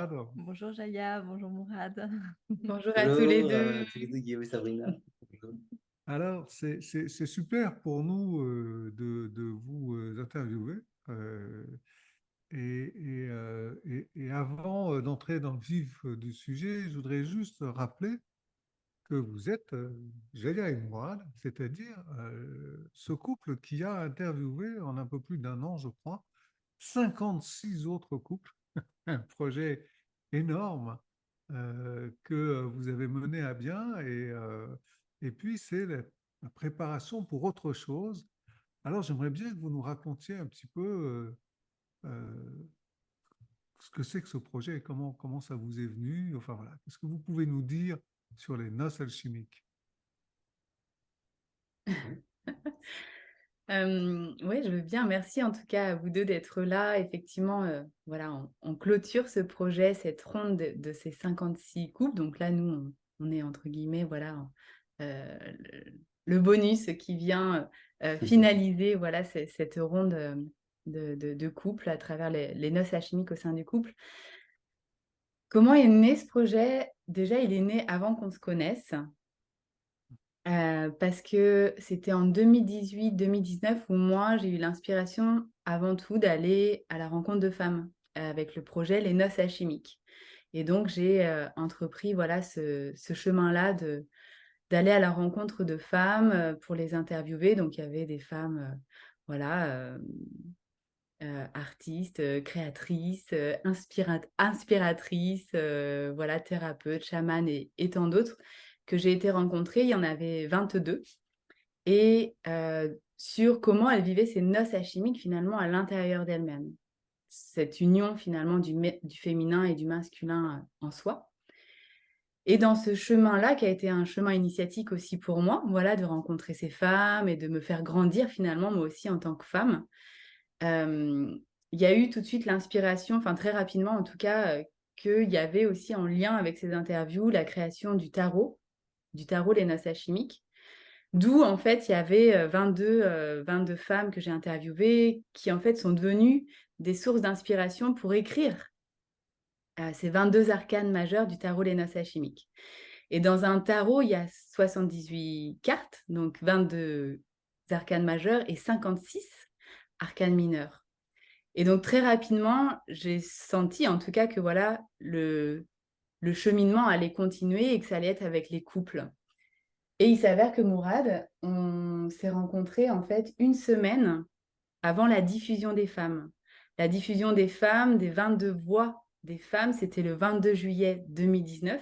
Mourad. Bonjour Jaya, bonjour Mourad. Bonjour à tous les Bonjour, deux. tous les deux, Guillaume et Sabrina. Bonjour. Alors, c'est super pour nous de vous interviewer. euh, et avant d'entrer dans le vif du sujet, je voudrais juste rappeler que vous êtes Jaya et Mourad, c'est-à-dire ce couple qui a interviewé en un peu plus d'un an, je crois, 56 autres couples. Un projet énorme que vous avez mené à bien et puis c'est la préparation pour autre chose. Alors j'aimerais bien que vous nous racontiez un petit peu ce que c'est que ce projet et comment ça vous est venu. Enfin voilà, qu'est-ce que vous pouvez nous dire sur les noces alchimiques? Oui, je veux bien. Merci en tout cas à vous deux d'être là. Effectivement, voilà, on clôture ce projet, cette ronde de ces 56 couples. Donc là, nous, on est entre guillemets, voilà, le bonus qui vient finaliser voilà, cette ronde de couples à travers les noces alchimiques au sein du couple. Comment est né ce projet? Déjà, il est né avant qu'on se connaisse. Parce que c'était en 2018-2019 où moi, j'ai eu l'inspiration avant tout d'aller à la rencontre de femmes avec le projet Les Noces Alchimiques. Et donc, j'ai entrepris voilà, ce chemin-là d'aller à la rencontre de femmes pour les interviewer. Donc, il y avait des femmes voilà, artistes, créatrices, inspiratrices, voilà, thérapeutes, chamanes et tant d'autres que j'ai été rencontrer. Il y en avait 22 et sur comment elle vivait ses noces alchimiques finalement à l'intérieur d'elle-même. Cette union finalement du féminin et du masculin en soi. Et dans ce chemin-là, qui a été un chemin initiatique aussi pour moi, voilà, de rencontrer ces femmes et de me faire grandir finalement moi aussi en tant que femme, il y a eu tout de suite l'inspiration, enfin très rapidement en tout cas, qu'il y avait aussi en lien avec ces interviews la création du tarot Les Noces Alchimiques. D'où, en fait, il y avait 22 femmes que j'ai interviewées qui, en fait, sont devenues des sources d'inspiration pour écrire ces 22 arcanes majeures du tarot Les Noces Alchimiques. Et dans un tarot, il y a 78 cartes, donc 22 arcanes majeures et 56 arcanes mineures. Et donc, très rapidement, j'ai senti, en tout cas, que voilà, le cheminement allait continuer et que ça allait être avec les couples. Et il s'avère que Mourad, on s'est rencontrés en fait une semaine avant la diffusion des femmes. La diffusion des femmes, des 22 voix des femmes, c'était le 22 juillet 2019.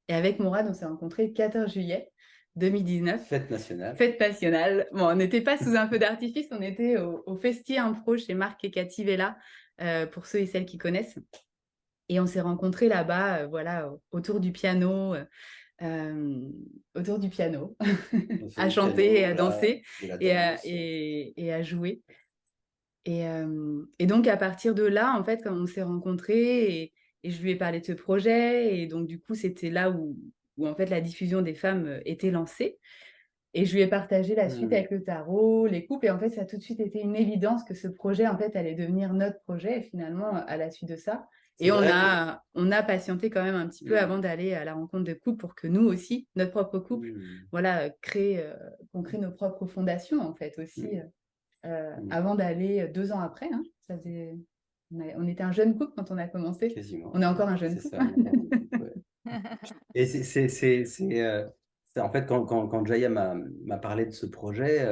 Et avec Mourad, on s'est rencontrés le 14 juillet 2019. Fête nationale. Fête nationale. Bon, on n'était pas sous un feu d'artifice, on était au Festier Impro chez Marc et Cathy Vella, pour ceux et celles qui connaissent. Et on s'est rencontrés là-bas, voilà, autour du piano. Autour du piano, à chanter et à danser et à jouer. Et donc, à partir de là, en fait, quand on s'est rencontrés et je lui ai parlé de ce projet, et donc, du coup, c'était là où en fait, la diffusion des femmes était lancée. Et je lui ai partagé la suite avec le tarot, les couples, et en fait, ça a tout de suite été une évidence que ce projet, en fait, allait devenir notre projet, et finalement, à la suite de ça. Et on a patienté quand même un petit peu avant d'aller à la rencontre de couples pour que nous aussi, notre propre couple, voilà, qu'on crée nos propres fondations, en fait, aussi, avant d'aller 2 ans après. Hein, on était un jeune couple quand on a commencé. Quasiment. On est encore un jeune C'est couple. ça, ouais. Et c'est en fait, quand Jaya m'a parlé de ce projet,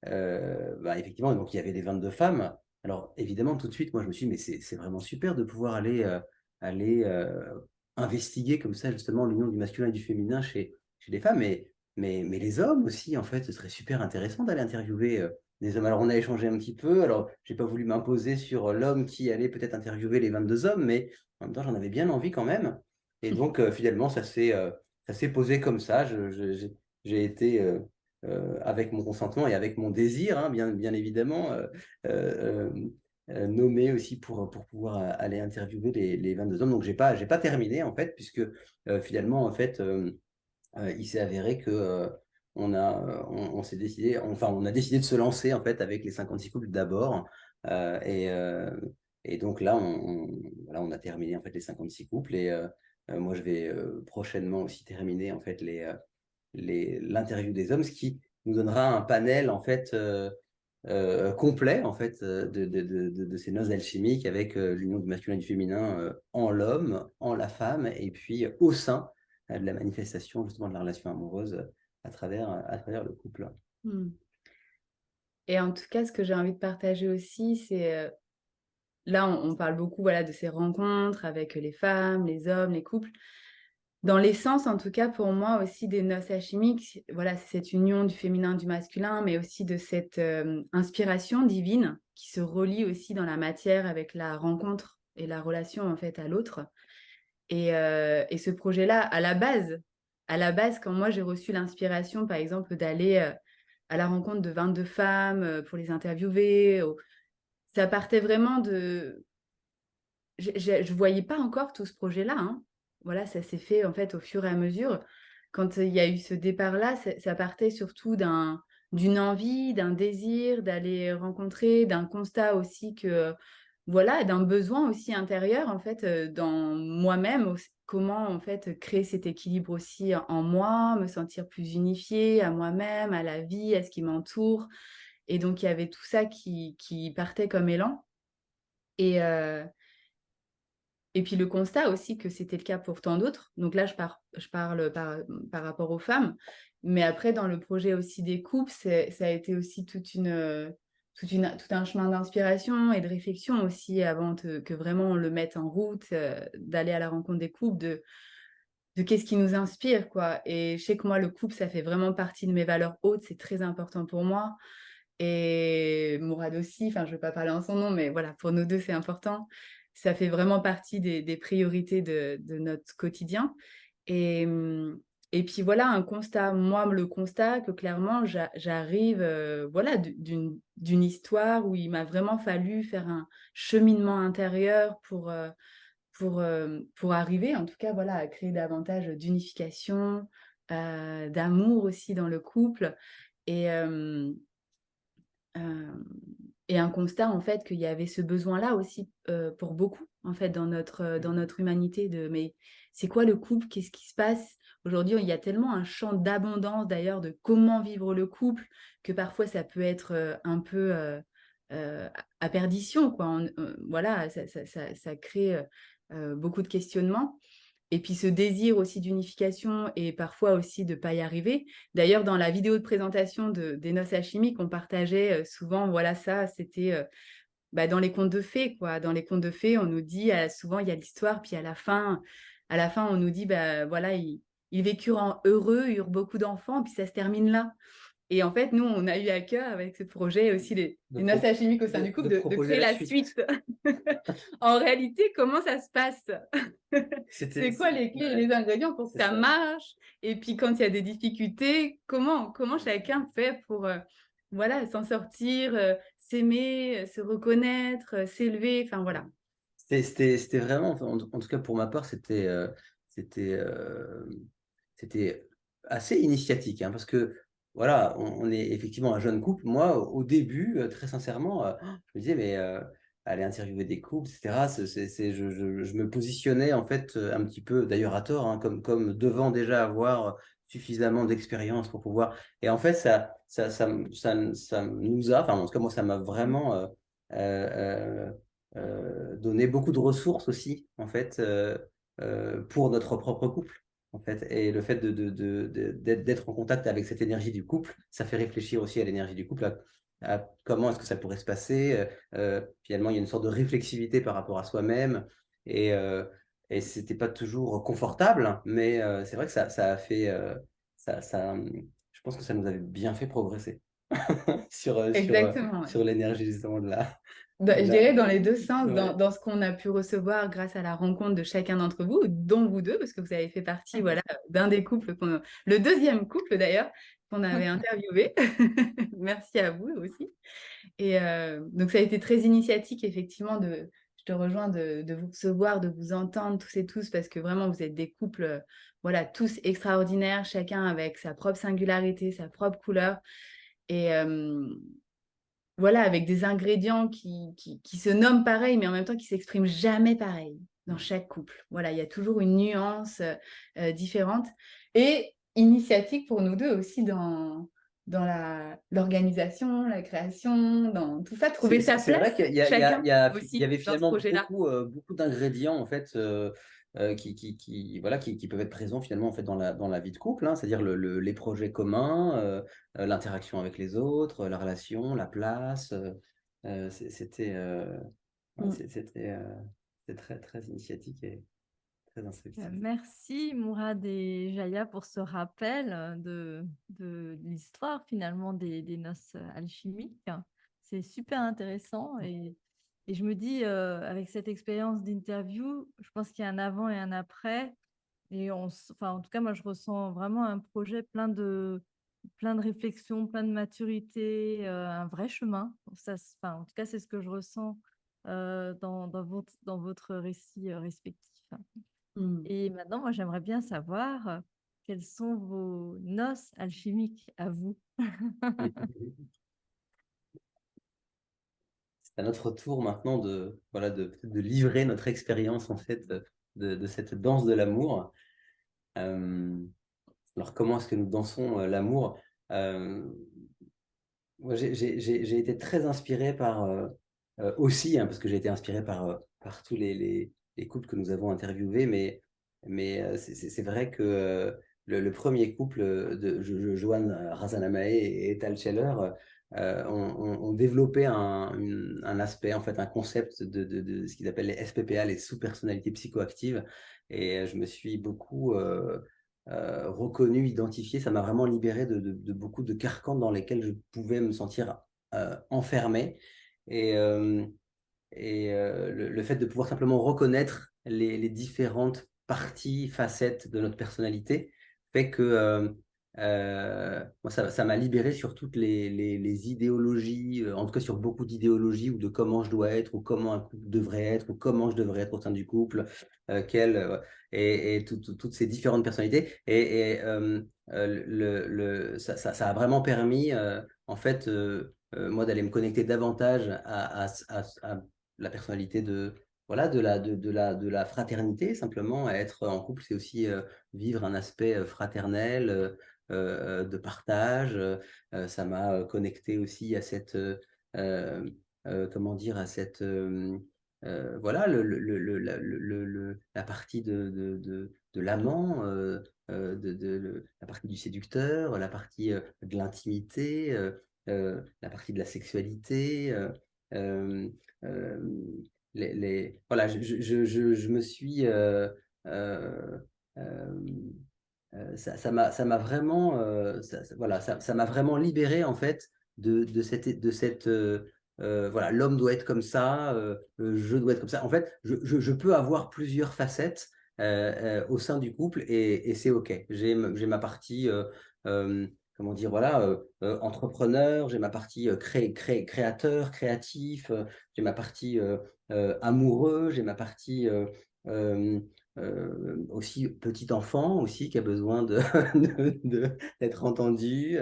bah, effectivement, donc il y avait les 22 femmes. Alors, évidemment, tout de suite, moi, je me suis dit, mais c'est vraiment super de pouvoir aller investiguer comme ça, justement, l'union du masculin et du féminin chez les femmes. Mais les hommes aussi, en fait, ce serait super intéressant d'aller interviewer des hommes. Alors, on a échangé un petit peu. Alors, j'ai pas voulu m'imposer sur l'homme qui allait peut-être interviewer les 22 hommes, mais en même temps, j'en avais bien envie quand même. Et donc, finalement, ça s'est posé comme ça. J'ai été, avec mon consentement et avec mon désir, hein, bien évidemment, euh, nommé aussi pour pouvoir aller interviewer les 22 hommes. Donc, j'ai pas terminé, en fait, puisque finalement, en fait, il s'est avéré que on s'est décidé, enfin, on a décidé de se lancer, en fait, avec les 56 couples d'abord. Et Et donc là, voilà, on a terminé en fait les 56 couples et moi, je vais prochainement aussi terminer en fait l'interview des hommes, ce qui nous donnera un panel en fait complet en fait de ces noces alchimiques avec l'union du masculin et du féminin en l'homme, en la femme et puis au sein de la manifestation justement de la relation amoureuse à travers le couple. Et en tout cas, ce que j'ai envie de partager aussi, c'est là, on parle beaucoup voilà, de ces rencontres avec les femmes, les hommes, les couples. Dans l'essence, en tout cas, pour moi aussi, des noces alchimiques, voilà, c'est cette union du féminin, du masculin, mais aussi de cette inspiration divine qui se relie aussi dans la matière avec la rencontre et la relation en fait à l'autre. Et ce projet-là, à la base, quand moi j'ai reçu l'inspiration, par exemple, d'aller à la rencontre de 22 femmes pour les interviewer, ça partait vraiment de... Je voyais pas encore tout ce projet-là, hein. Voilà, ça s'est fait en fait au fur et à mesure. Quand il y a eu ce départ-là, ça partait surtout d'une envie, d'un désir d'aller rencontrer, d'un constat aussi que, voilà, d'un besoin aussi intérieur en fait dans moi-même, comment en fait créer cet équilibre aussi en moi, me sentir plus unifiée à moi-même, à la vie, à ce qui m'entoure. Et donc il y avait tout ça qui partait comme élan. Et, et puis le constat aussi que c'était le cas pour tant d'autres. Donc là, je parle par rapport aux femmes. Mais après, dans le projet aussi des couples, ça a été aussi tout un chemin d'inspiration et de réflexion aussi avant que vraiment on le mette en route, d'aller à la rencontre des couples, de qu'est-ce qui nous inspire, quoi. Et je sais que moi, le couple, ça fait vraiment partie de mes valeurs hautes. C'est très important pour moi. Et Mourad aussi, enfin, je ne vais pas parler en son nom, mais voilà, pour nous deux, c'est important. Ça fait vraiment partie des priorités de notre quotidien. Et, et puis voilà, un constat, moi, le constat que clairement, j'arrive voilà, d'une histoire où il m'a vraiment fallu faire un cheminement intérieur pour arriver, en tout cas, voilà, à créer davantage d'unification, d'amour aussi dans le couple. Et, euh, et un constat, en fait, qu'il y avait ce besoin-là aussi pour beaucoup, en fait, dans notre humanité, mais c'est quoi le couple? Qu'est-ce qui se passe? Aujourd'hui, il y a tellement un champ d'abondance, d'ailleurs, de comment vivre le couple, que parfois, ça peut être un peu à perdition, quoi. Voilà, ça crée beaucoup de questionnements. Et puis ce désir aussi d'unification et parfois aussi de ne pas y arriver. D'ailleurs, dans la vidéo de présentation des noces alchimiques, on partageait souvent, voilà ça, c'était dans les contes de fées, quoi. Dans les contes de fées, on nous dit, souvent il y a l'histoire, puis à la fin, on nous dit, voilà, ils vécurent heureux, ils eurent beaucoup d'enfants, puis ça se termine là. Et en fait, nous, on a eu à cœur avec ce projet aussi les noces alchimiques au sein du couple de créer la suite. En réalité, comment ça se passe? C'est quoi les clés et les ingrédients pour que ça marche? Et puis quand il y a des difficultés, comment chacun fait pour voilà, s'en sortir, s'aimer, se reconnaître, s'élever, enfin voilà. C'était vraiment, en tout cas pour ma part, c'était assez initiatique, hein, parce que voilà, on est effectivement un jeune couple. Moi, au début, très sincèrement, je me disais, mais aller interviewer des couples, etc., je me positionnais en fait un petit peu, d'ailleurs à tort, hein, comme devant déjà avoir suffisamment d'expérience pour pouvoir. Et en fait, ça nous a, enfin, en tout cas, moi, ça m'a vraiment donné beaucoup de ressources aussi, en fait, pour notre propre couple. En fait, et le fait d'être en contact avec cette énergie du couple, ça fait réfléchir aussi à l'énergie du couple, à comment est-ce que ça pourrait se passer. Finalement, il y a une sorte de réflexivité par rapport à soi-même, et c'était pas toujours confortable, mais c'est vrai que ça a fait, je pense que ça nous avait bien fait progresser Exactement, ouais. sur l'énergie justement de la. Je dirais dans les deux sens, Ouais. dans ce qu'on a pu recevoir grâce à la rencontre de chacun d'entre vous, dont vous deux, parce que vous avez fait partie voilà, d'un des couples, le deuxième couple d'ailleurs, qu'on avait interviewé. Merci à vous aussi. Et donc ça a été très initiatique, effectivement, je te rejoins, de vous recevoir, de vous entendre tous et tous, parce que vraiment, vous êtes des couples, voilà, tous extraordinaires, chacun avec sa propre singularité, sa propre couleur. Et voilà, avec des ingrédients qui se nomment pareil, mais en même temps qui s'expriment jamais pareil dans chaque couple. Voilà, il y a toujours une nuance différente et initiatique pour nous deux aussi dans l'organisation, la création, dans tout ça, trouver sa C'est vrai place, qu'il chacun y aussi, avait dans ce finalement projet-là. beaucoup d'ingrédients en fait voilà, qui peuvent être présents finalement en fait dans la vie de couple, hein, c'est-à-dire les projets communs, l'interaction avec les autres, la relation, la place. C'était ouais, Mm. c'était très, très initiatique et très instructif. Merci Mourad et Jaya pour ce rappel de l'histoire finalement des noces alchimiques. C'est super intéressant et je me dis, avec cette expérience d'interview, je pense qu'il y a un avant et un après. Et enfin, en tout cas, moi, je ressens vraiment un projet plein de réflexions, plein de maturité, un vrai chemin. Ça, enfin, en tout cas, c'est ce que je ressens dans votre récit respectif. Mm. Et maintenant, moi, j'aimerais bien savoir quelles sont vos noces alchimiques à vous. C'est à notre tour maintenant voilà, de livrer notre expérience en fait de cette danse de l'amour. Euh, alors comment est-ce que nous dansons l'amour? Euh, Moi, j'ai été très inspiré par aussi, hein, parce que j'ai été inspiré par tous les couples que nous avons interviewés, mais c'est vrai que le premier couple de Johan Razanamae et Tal Scheller ont développé un aspect, en fait, un concept de ce qu'ils appellent les SPPA, les sous-personnalités psychoactives. Et je me suis beaucoup reconnu, identifié. Ça m'a vraiment libéré de beaucoup de carcans dans lesquels je pouvais me sentir enfermé. Et, le fait de pouvoir simplement reconnaître les différentes parties, facettes de notre personnalité fait que moi, ça m'a libéré sur toutes les idéologies, en tout cas sur beaucoup d'idéologies ou de comment je dois être, ou comment un couple devrait être, ou comment je devrais être au sein du couple, et toutes ces différentes personnalités. Ça a vraiment permis, en fait, moi, d'aller me connecter davantage à la personnalité voilà, de la fraternité, simplement. Être en couple, c'est aussi vivre un aspect fraternel, de partage. Ça m'a connecté aussi à cette, comment dire, à cette, voilà, la partie de l'amant, la partie du séducteur, la partie de l'intimité, la partie de la sexualité. Euh, euh, voilà, je me suis euh, ça m'a vraiment voilà, ça m'a vraiment libéré en fait de cette voilà, l'homme doit être comme ça, je dois être comme ça. En fait, je peux avoir plusieurs facettes au sein du couple et c'est OK. J'ai ma partie comment dire, voilà, entrepreneur, j'ai ma partie créateur, créatif, j'ai ma partie amoureux, j'ai ma partie euh, aussi petit enfant aussi qui a besoin d'être entendu.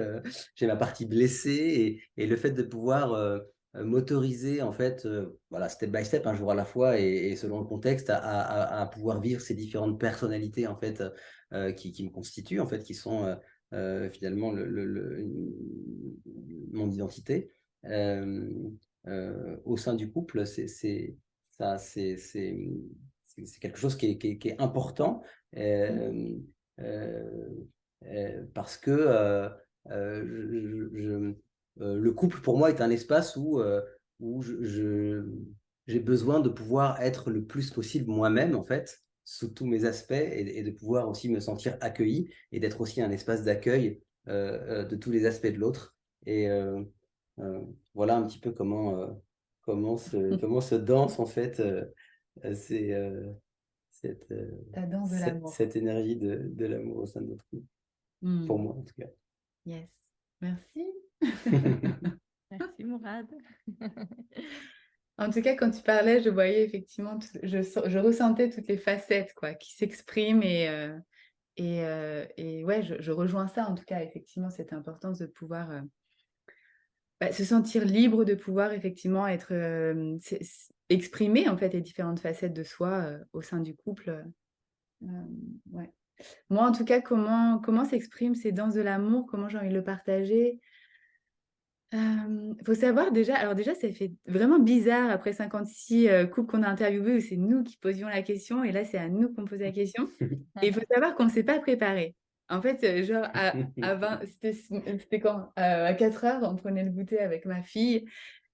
J'ai ma partie blessée et le fait de pouvoir m'autoriser en fait, voilà, step by step, un jour à la fois et selon le contexte, à pouvoir vivre ces différentes personnalités en fait qui me constituent en fait, qui sont finalement mon identité. Euh, Au sein du couple, ça, c'est quelque chose qui est important euh, parce que le couple, pour moi, est un espace où j'ai besoin de pouvoir être le plus possible moi-même, en fait, sous tous mes aspects, et de pouvoir aussi me sentir accueilli, et d'être aussi un espace d'accueil de tous les aspects de l'autre. Et euh, voilà un petit peu comment se danse, en fait, c'est Ta danse de l'amour. cette énergie de l'amour au sein de notre couple, pour Mm. moi en tout cas. Yes. Merci. Merci Mourad. En tout cas, quand tu parlais, je voyais effectivement, je ressentais toutes les facettes quoi, qui s'expriment et ouais, je rejoins ça en tout cas, effectivement, cette importance de pouvoir se sentir libre de pouvoir effectivement être exprimer en fait les différentes facettes de soi au sein du couple. Ouais. Moi, en tout cas, comment s'exprime ces danses de l'amour, comment j'ai envie de le partager. Faut savoir alors déjà, ça fait vraiment bizarre après 56 couples qu'on a interviewés où c'est nous qui posions la question et là, c'est à nous qu'on pose la question. Et il faut savoir qu'on ne s'est pas préparé. En fait, genre à 20, c'était quand à 4 heures, on prenait le goûter avec ma fille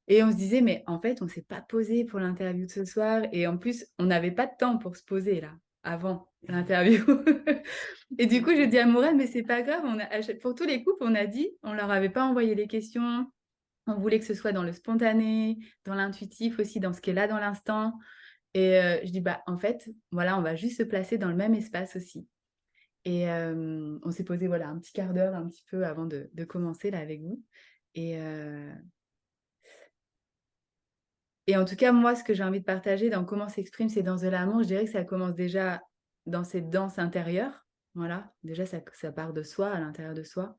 et on se disait, mais en fait, on ne s'est pas posé pour l'interview de ce soir. Et en plus, on n'avait pas de temps pour se poser là, avant l'interview. Et du coup, je dis à Mourad, mais c'est pas grave. Pour tous les couples, on a dit, on leur avait pas envoyé les questions. On voulait que ce soit dans le spontané, dans l'intuitif aussi, dans ce qui est là dans l'instant. Et je dis, bah, en fait, voilà, on va juste se placer dans le même espace aussi. Et on s'est posé voilà, un petit quart d'heure, un petit peu avant de commencer là avec vous. Et en tout cas, moi, ce que j'ai envie de partager dans comment s'exprime ces danses de l'amour, je dirais que ça commence déjà dans cette danse intérieure. Voilà, déjà, ça part de soi, à l'intérieur de soi.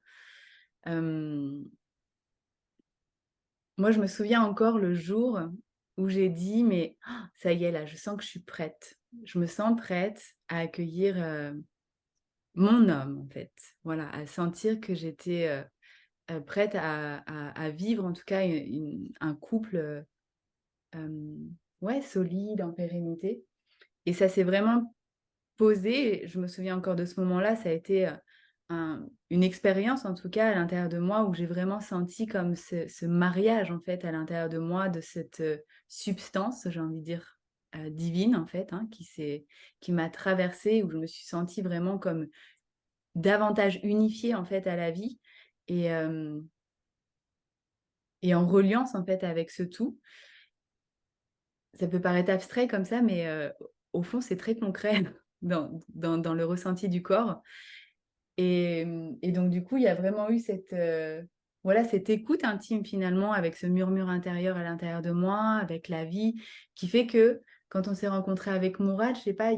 Moi, je me souviens encore le jour où j'ai dit, mais ça y est, là, je sens que je suis prête. Je me sens prête à accueillir mon homme, en fait. Voilà, à sentir que j'étais prête à vivre, en tout cas, un couple ouais, solide, en pérennité. Et ça s'est vraiment posé. Je me souviens encore de ce moment-là. Ça a été une expérience, en tout cas, à l'intérieur de moi, où j'ai vraiment senti comme ce mariage, en fait, à l'intérieur de moi, de cette substance, j'ai envie de dire, divine, en fait, hein, qui m'a traversée, où je me suis sentie vraiment comme davantage unifiée, en fait, à la vie. Et, et en reliance, en fait, avec ce tout. Ça peut paraître abstrait comme ça, mais au fond, c'est très concret dans le ressenti du corps. Et donc, du coup, il y a vraiment eu cette écoute intime finalement avec ce murmure intérieur à l'intérieur de moi, avec la vie, qui fait que quand on s'est rencontré avec Mourad, je sais pas,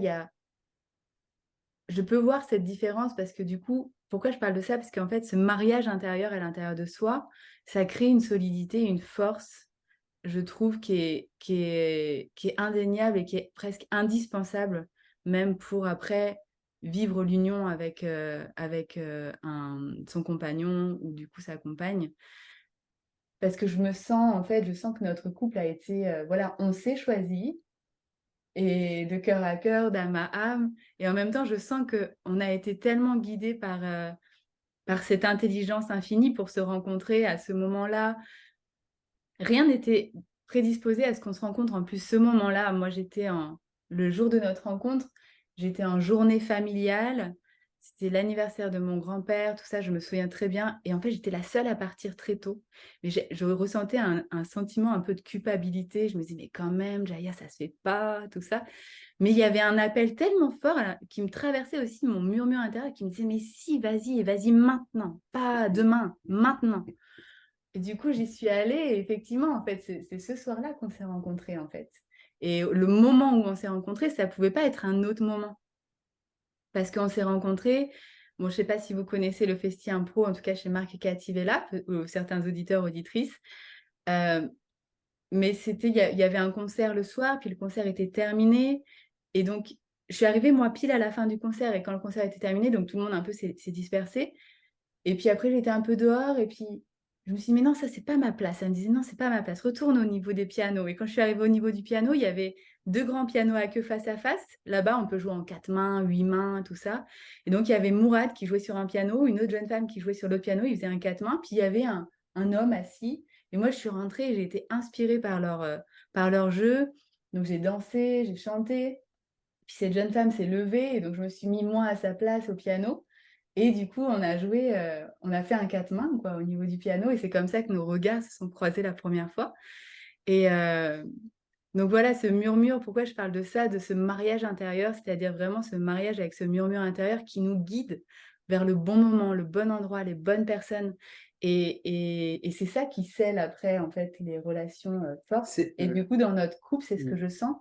je peux voir cette différence parce que du coup, pourquoi je parle de ça? Parce qu'en fait, ce mariage intérieur à l'intérieur de soi, ça crée une solidité, une force, je trouve, qui est indéniable et qui est presque indispensable, même pour après vivre l'union avec son compagnon ou du coup sa compagne. Parce que je sens que notre couple a été, voilà, on s'est choisi et de cœur à cœur, d'âme à âme. Et en même temps, je sens qu'on a été tellement guidés par cette intelligence infinie pour se rencontrer à ce moment-là. Rien n'était prédisposé à ce qu'on se rencontre. En plus, ce moment-là, moi, le jour de notre rencontre, j'étais en journée familiale. C'était l'anniversaire de mon grand-père, tout ça, je me souviens très bien. Et en fait, j'étais la seule à partir très tôt. Mais je ressentais un sentiment un peu de culpabilité. Je me disais, mais quand même, Jaya, ça se fait pas, tout ça. Mais il y avait un appel tellement fort qui me traversait aussi mon murmure intérieur, qui me disait, mais si, vas-y, et vas-y maintenant, pas demain, maintenant. Et du coup, j'y suis allée et effectivement, en fait, c'est ce soir-là qu'on s'est rencontrés, en fait. Et le moment où on s'est rencontrés, ça ne pouvait pas être un autre moment. Parce qu'on s'est rencontrés, bon, je ne sais pas si vous connaissez le Festi Impro, en tout cas chez Marc et Cathy Vella, ou certains auditeurs, auditrices. Mais il y avait un concert le soir, puis le concert était terminé. Et donc, je suis arrivée, moi, pile à la fin du concert. Et quand le concert était terminé, donc tout le monde un peu s'est dispersé. Et puis après, j'étais un peu dehors. Et puis, je me suis dit, mais non, ça, c'est pas ma place. Elle me disait, non, c'est pas ma place. Retourne au niveau des pianos. Et quand je suis arrivée au niveau du piano, il y avait 2 grands pianos à queue face à face. Là-bas, on peut jouer en 4 mains, 8 mains, tout ça. Et donc, il y avait Mourad qui jouait sur un piano, une autre jeune femme qui jouait sur l'autre piano. Il faisait un 4 mains. Puis, il y avait un homme assis. Et moi, je suis rentrée et j'ai été inspirée par leur jeu. Donc, j'ai dansé, j'ai chanté. Puis, cette jeune femme s'est levée. Et donc, je me suis mis, moi, à sa place au piano. Et du coup, on a joué, on a fait un 4 mains quoi, au niveau du piano. Et c'est comme ça que nos regards se sont croisés la première fois. Et donc voilà, ce murmure, pourquoi je parle de ça, de ce mariage intérieur, c'est-à-dire vraiment ce mariage avec ce murmure intérieur qui nous guide vers le bon moment, le bon endroit, les bonnes personnes. Et c'est ça qui scelle après, en fait, les relations fortes. Et du coup, dans notre couple, c'est ce que je sens.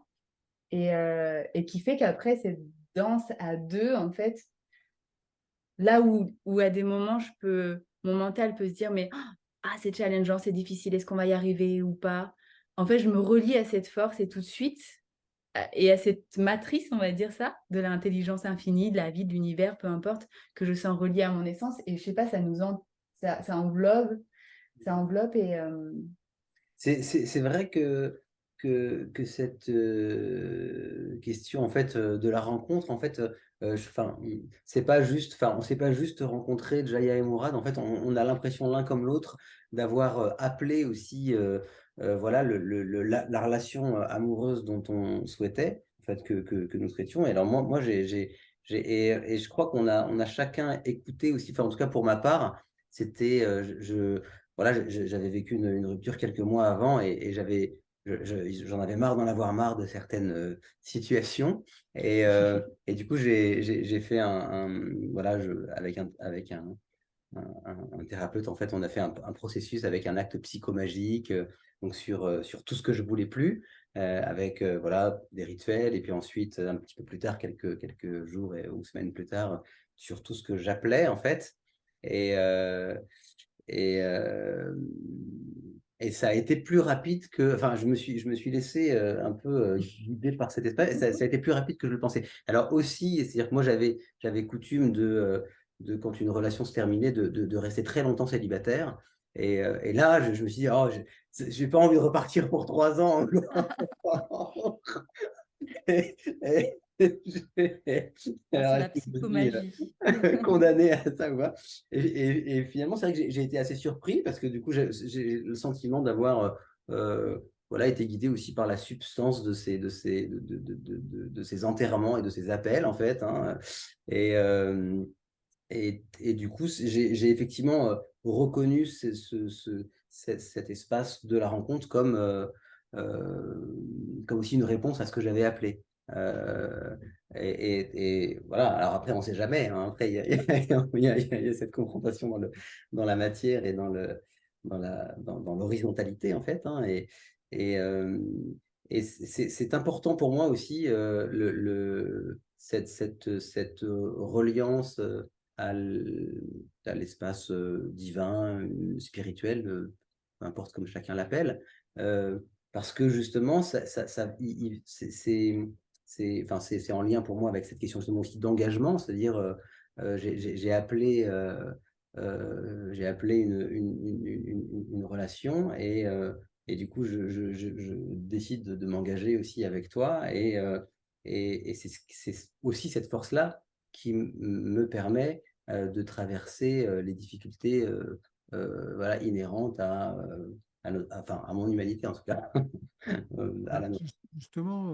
Et qui fait qu'après, cette danse à deux, en fait, là où à des moments, mon mental peut se dire, mais ah, c'est challengeant, c'est difficile, est-ce qu'on va y arriver ou pas? En fait, je me relie à cette force et tout de suite, et à cette matrice, on va dire ça, de l'intelligence infinie, de la vie, de l'univers, peu importe, que je sens reliée à mon essence. Et je sais pas, ça enveloppe et C'est vrai que cette question en fait de la rencontre, en fait, enfin, c'est pas juste, enfin, on s'est pas juste rencontré Jaya et Mourad. En fait, on a l'impression l'un comme l'autre d'avoir appelé aussi, voilà, la relation amoureuse dont on souhaitait, en fait, que nous souhaitions. Et alors moi, et je crois on a chacun écouté aussi. Enfin, en tout cas pour ma part, c'était, voilà, j'avais vécu une rupture quelques mois avant et j'en avais marre d'en avoir marre de certaines situations. Et du coup, j'ai fait voilà, avec un thérapeute, en fait, on a fait un processus avec un acte psychomagique, donc sur tout ce que je voulais plus, avec voilà, des rituels, et puis ensuite, un petit peu plus tard, quelques jours ou semaines plus tard, sur tout ce que j'appelais, en fait. Et, et, euh, et ça a été plus rapide que. Enfin, je me suis laissé un peu guider par cet espace. Et ça a été plus rapide que je le pensais. Alors aussi, c'est-à-dire que moi, j'avais coutume de, quand une relation se terminait, de rester très longtemps célibataire. Et là, je me suis dit, oh, j'ai pas envie de repartir pour 3 ans. Et, et, Ah, c'est alors, la je me dis, psychomagie. condamné à ça, quoi. Et finalement, c'est vrai que j'ai été assez surpris parce que du coup, j'ai le sentiment d'avoir voilà, été guidé aussi par la substance de ces enterrements et de ces appels, en fait. Hein. Et, et du coup, j'ai effectivement reconnu cet espace de la rencontre comme aussi une réponse à ce que j'avais appelé. Euh, et voilà, alors après, on ne sait jamais. Hein. Après, il y a cette confrontation dans la matière et dans l'horizontalité, en fait. Hein. Et, euh, et c'est important pour moi aussi, cette reliance à l'espace divin, spirituel, peu importe comme chacun l'appelle, parce que justement, enfin, c'est en lien pour moi avec cette question justement aussi d'engagement, c'est-à-dire j'ai appelé une relation et du coup, je décide de m'engager aussi avec toi et c'est aussi cette force-là qui me permet de traverser les difficultés voilà, inhérentes enfin, à mon humanité en tout cas, à la nôtre. Justement,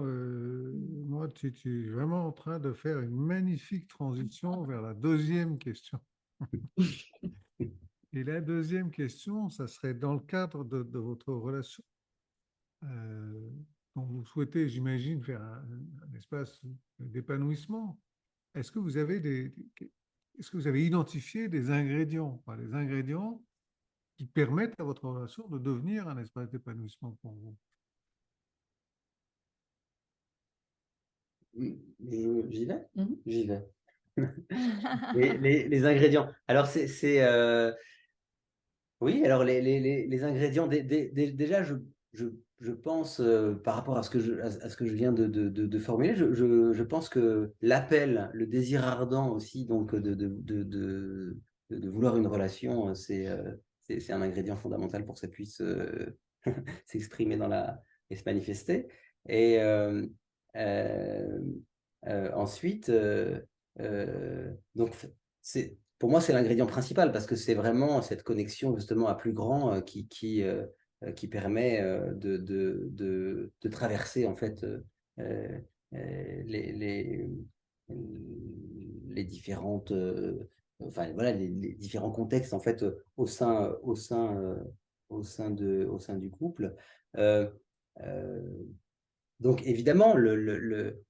moi, tu es vraiment en train de faire une magnifique transition vers la deuxième question. Et la deuxième question, ça serait dans le cadre de votre relation, euh, dont vous souhaitez, j'imagine, faire un espace d'épanouissement. Est-ce que vous avez est-ce que vous avez identifié des ingrédients, enfin, des ingrédients qui permettent à votre relation de devenir un espace d'épanouissement pour vous? J'y vais? Mhm. J'y vais. Les ingrédients. Alors, oui, alors les ingrédients, déjà, je pense, par rapport à à ce que je viens de formuler, je pense que l'appel, le désir ardent aussi, donc de vouloir une relation, c'est un ingrédient fondamental pour que ça puisse s'exprimer et se manifester. Et euh, ensuite, donc, pour moi, c'est l'ingrédient principal parce que c'est vraiment cette connexion justement à plus grand qui permet de traverser en fait les, les différentes, enfin voilà, les différents contextes en fait au sein du couple. Euh, euh, donc évidemment,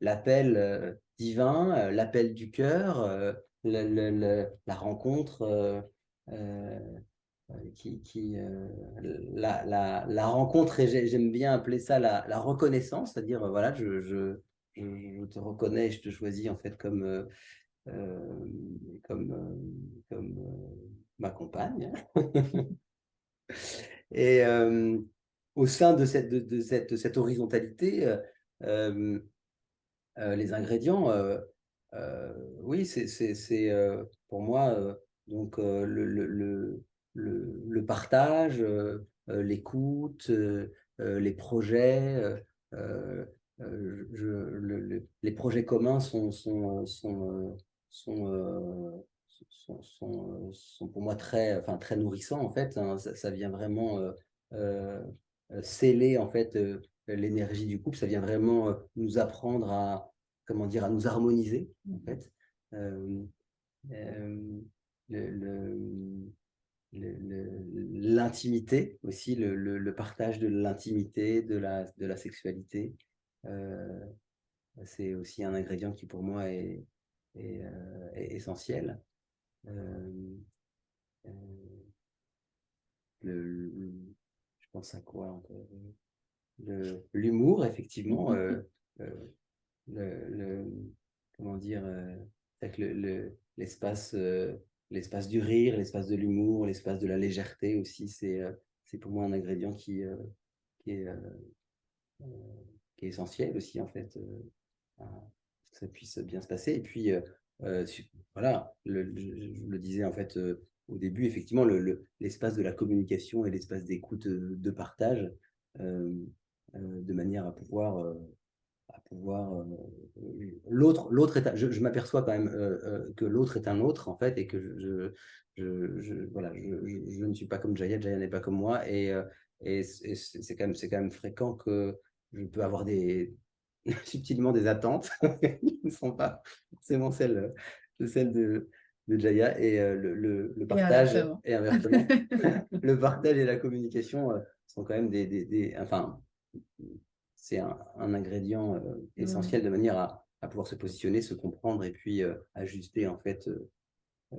l'appel divin, l'appel du cœur, la rencontre, euh, la rencontre, et j'aime bien appeler ça la reconnaissance, c'est-à-dire, voilà, je te reconnais, je te choisis en fait euh, comme ma compagne. Et au sein de cette horizontalité, les ingrédients, oui, c'est pour moi donc le partage, l'écoute, les projets. Les projets communs sont pour moi très nourrissants en fait. Hein. Ça vient vraiment euh, sceller en fait l'énergie du couple. Ça vient vraiment nous apprendre à comment dire à nous harmoniser en fait. Euh, euh, le- L'intimité aussi, le partage de l'intimité, de la sexualité. Euh, c'est aussi un ingrédient qui pour moi est essentiel. Euh, euh, je pense à quoi encore? L'humour, effectivement. Euh, comment dire, c'est que l'espace du rire, l'espace de l'humour, l'espace de la légèreté aussi, c'est pour moi un ingrédient qui est, euh, euh, qui est essentiel aussi, en fait, à que ça puisse bien se passer. Et puis, voilà, je le disais en fait au début, effectivement, l'espace de la communication et l'espace d'écoute, de partage, euh, de manière à pouvoir l'autre est je m'aperçois quand même que l'autre est un autre en fait et que voilà je ne suis pas comme Jaya n'est pas comme moi et c'est quand même fréquent que je peux avoir subtilement des attentes qui ne sont pas forcément celles de Jaya et le Et partage inversement. et inversement le partage et la communication sont quand même enfin c'est un ingrédient essentiel de manière à pouvoir se positionner, se comprendre et puis ajuster en fait euh,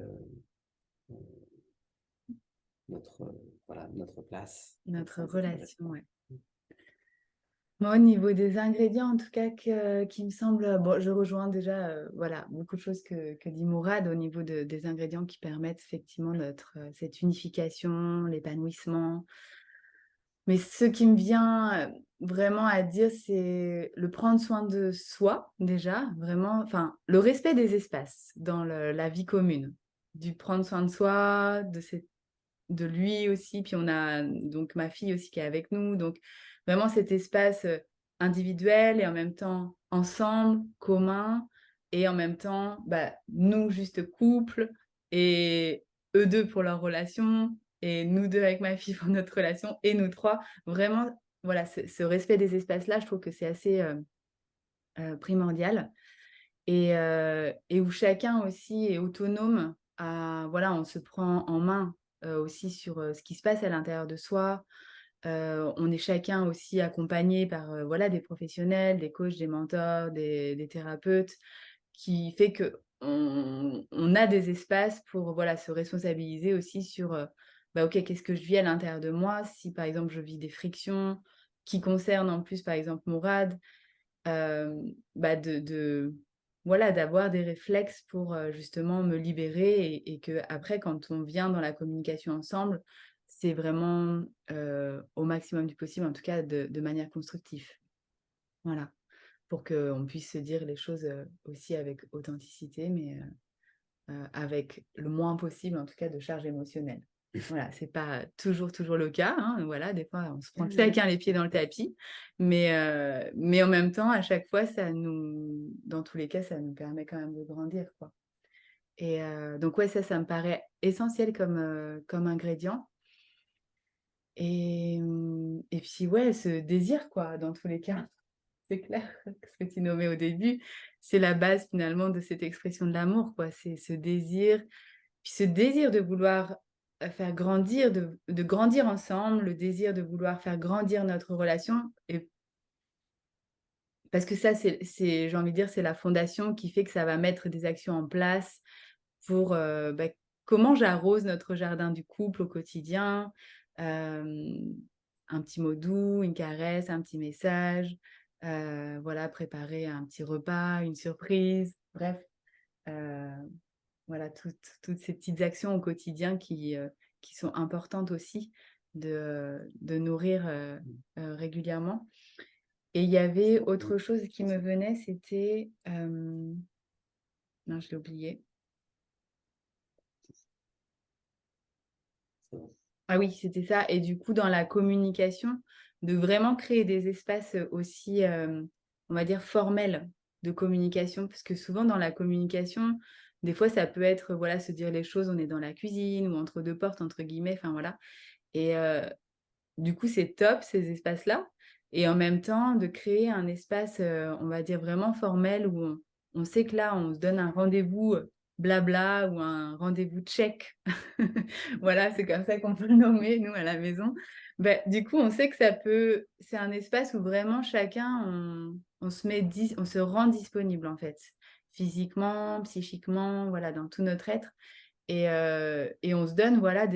notre place. Notre relation, ouais. Moi, au niveau des ingrédients, en tout cas, qui me semble, bon, je rejoins déjà voilà, beaucoup de choses que dit Mourad au niveau des ingrédients qui permettent effectivement cette unification, l'épanouissement. Mais ce qui me vient vraiment à dire, c'est le prendre soin de soi, déjà, vraiment, enfin, le respect des espaces dans la vie commune, du prendre soin de soi, de lui aussi, puis on a donc ma fille aussi qui est avec nous, donc vraiment cet espace individuel et en même temps ensemble, commun, et en même temps, bah, nous, juste couple, et eux deux pour leur relation, et nous deux avec ma fille pour notre relation, et nous trois, vraiment, voilà, ce respect des espaces-là, je trouve que c'est assez primordial, et où chacun aussi est autonome, voilà, on se prend en main aussi sur ce qui se passe à l'intérieur de soi. On est chacun aussi accompagné par voilà, des professionnels, des coachs, des mentors, des thérapeutes, qui fait que on a des espaces pour voilà, se responsabiliser aussi sur bah, ok, qu'est-ce que je vis à l'intérieur de moi, si par exemple je vis des frictions qui concernent en plus par exemple Mourad, bah voilà, d'avoir des réflexes pour justement me libérer et que après quand on vient dans la communication ensemble, c'est vraiment au maximum du possible, en tout cas de manière constructive. Voilà, pour qu'on puisse se dire les choses aussi avec authenticité, mais avec le moins possible, en tout cas, de charge émotionnelle. Voilà, c'est pas toujours le cas. Hein, voilà, des fois, on se prend chacun les pieds dans le tapis, mais en même temps, à chaque fois, dans tous les cas, ça nous permet quand même de grandir, quoi. Et donc, ouais, ça me paraît essentiel comme ingrédient. Et puis, ouais, ce désir, quoi, dans tous les cas. C'est clair, ce que tu nommais au début, c'est la base finalement de cette expression de l'amour, quoi. C'est ce désir, puis ce désir de vouloir faire grandir, de grandir ensemble, le désir de vouloir faire grandir notre relation. Et parce que ça, j'ai envie de dire, c'est la fondation qui fait que ça va mettre des actions en place pour bah, comment j'arrose notre jardin du couple au quotidien. Un petit mot doux, une caresse, un petit message, voilà, préparer un petit repas, une surprise, bref, voilà, toutes ces petites actions au quotidien qui sont importantes aussi de nourrir régulièrement. Et il y avait autre chose qui me venait, c'était... non, je l'ai oublié. Ah oui, c'était ça. Et du coup, dans la communication, de vraiment créer des espaces aussi, on va dire, formels de communication. Parce que souvent, dans la communication, des fois, ça peut être, voilà, se dire les choses, on est dans la cuisine ou entre deux portes, entre guillemets, enfin voilà. Et du coup, c'est top, ces espaces-là. Et en même temps, de créer un espace, on va dire, vraiment formel où on sait que là, on se donne un rendez-vous blabla ou un rendez-vous check. Voilà, c'est comme ça qu'on peut le nommer, nous, à la maison. Ben, du coup, on sait que c'est un espace où vraiment chacun, on on se rend disponible, en fait, physiquement, psychiquement, voilà, dans tout notre être. Et on se donne, voilà,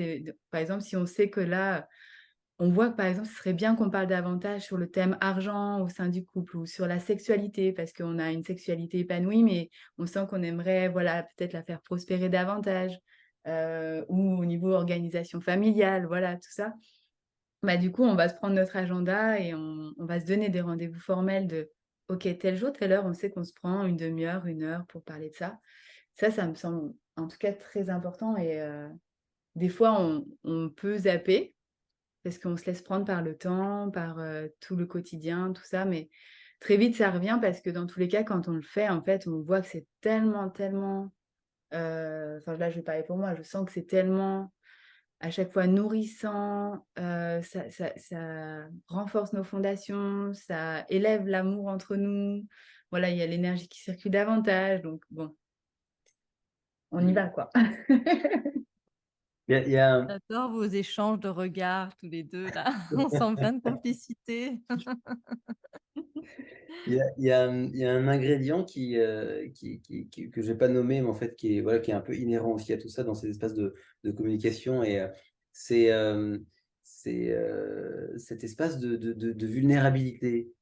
par exemple, si on sait que là, on voit que, par exemple, ce serait bien qu'on parle davantage sur le thème argent au sein du couple ou sur la sexualité, parce qu'on a une sexualité épanouie, mais on sent qu'on aimerait, voilà, peut-être la faire prospérer davantage, ou au niveau organisation familiale, voilà, tout ça. Bah, du coup, on va se prendre notre agenda et on va se donner des rendez-vous formels de, OK, tel jour, telle heure, on sait qu'on se prend une demi-heure, une heure pour parler de ça. Ça me semble en tout cas très important et des fois, on peut zapper parce qu'on se laisse prendre par le temps, par tout le quotidien, tout ça. Mais très vite, ça revient parce que dans tous les cas, quand on le fait, en fait, on voit que c'est tellement, tellement... Enfin, là, je vais parler pour moi. Je sens que c'est tellement, à chaque fois, nourrissant. Ça renforce nos fondations. Ça élève l'amour entre nous. Voilà, il y a l'énergie qui circule davantage. Donc, bon, on y va, quoi. Il y a un- J'adore vos échanges de regards tous les deux là. On sent plein de complicité. il y a un ingrédient que je n'ai pas nommé, mais en fait voilà, qui est un peu inhérent aussi à tout ça dans ces espaces de communication. Et c'est cet espace de vulnérabilité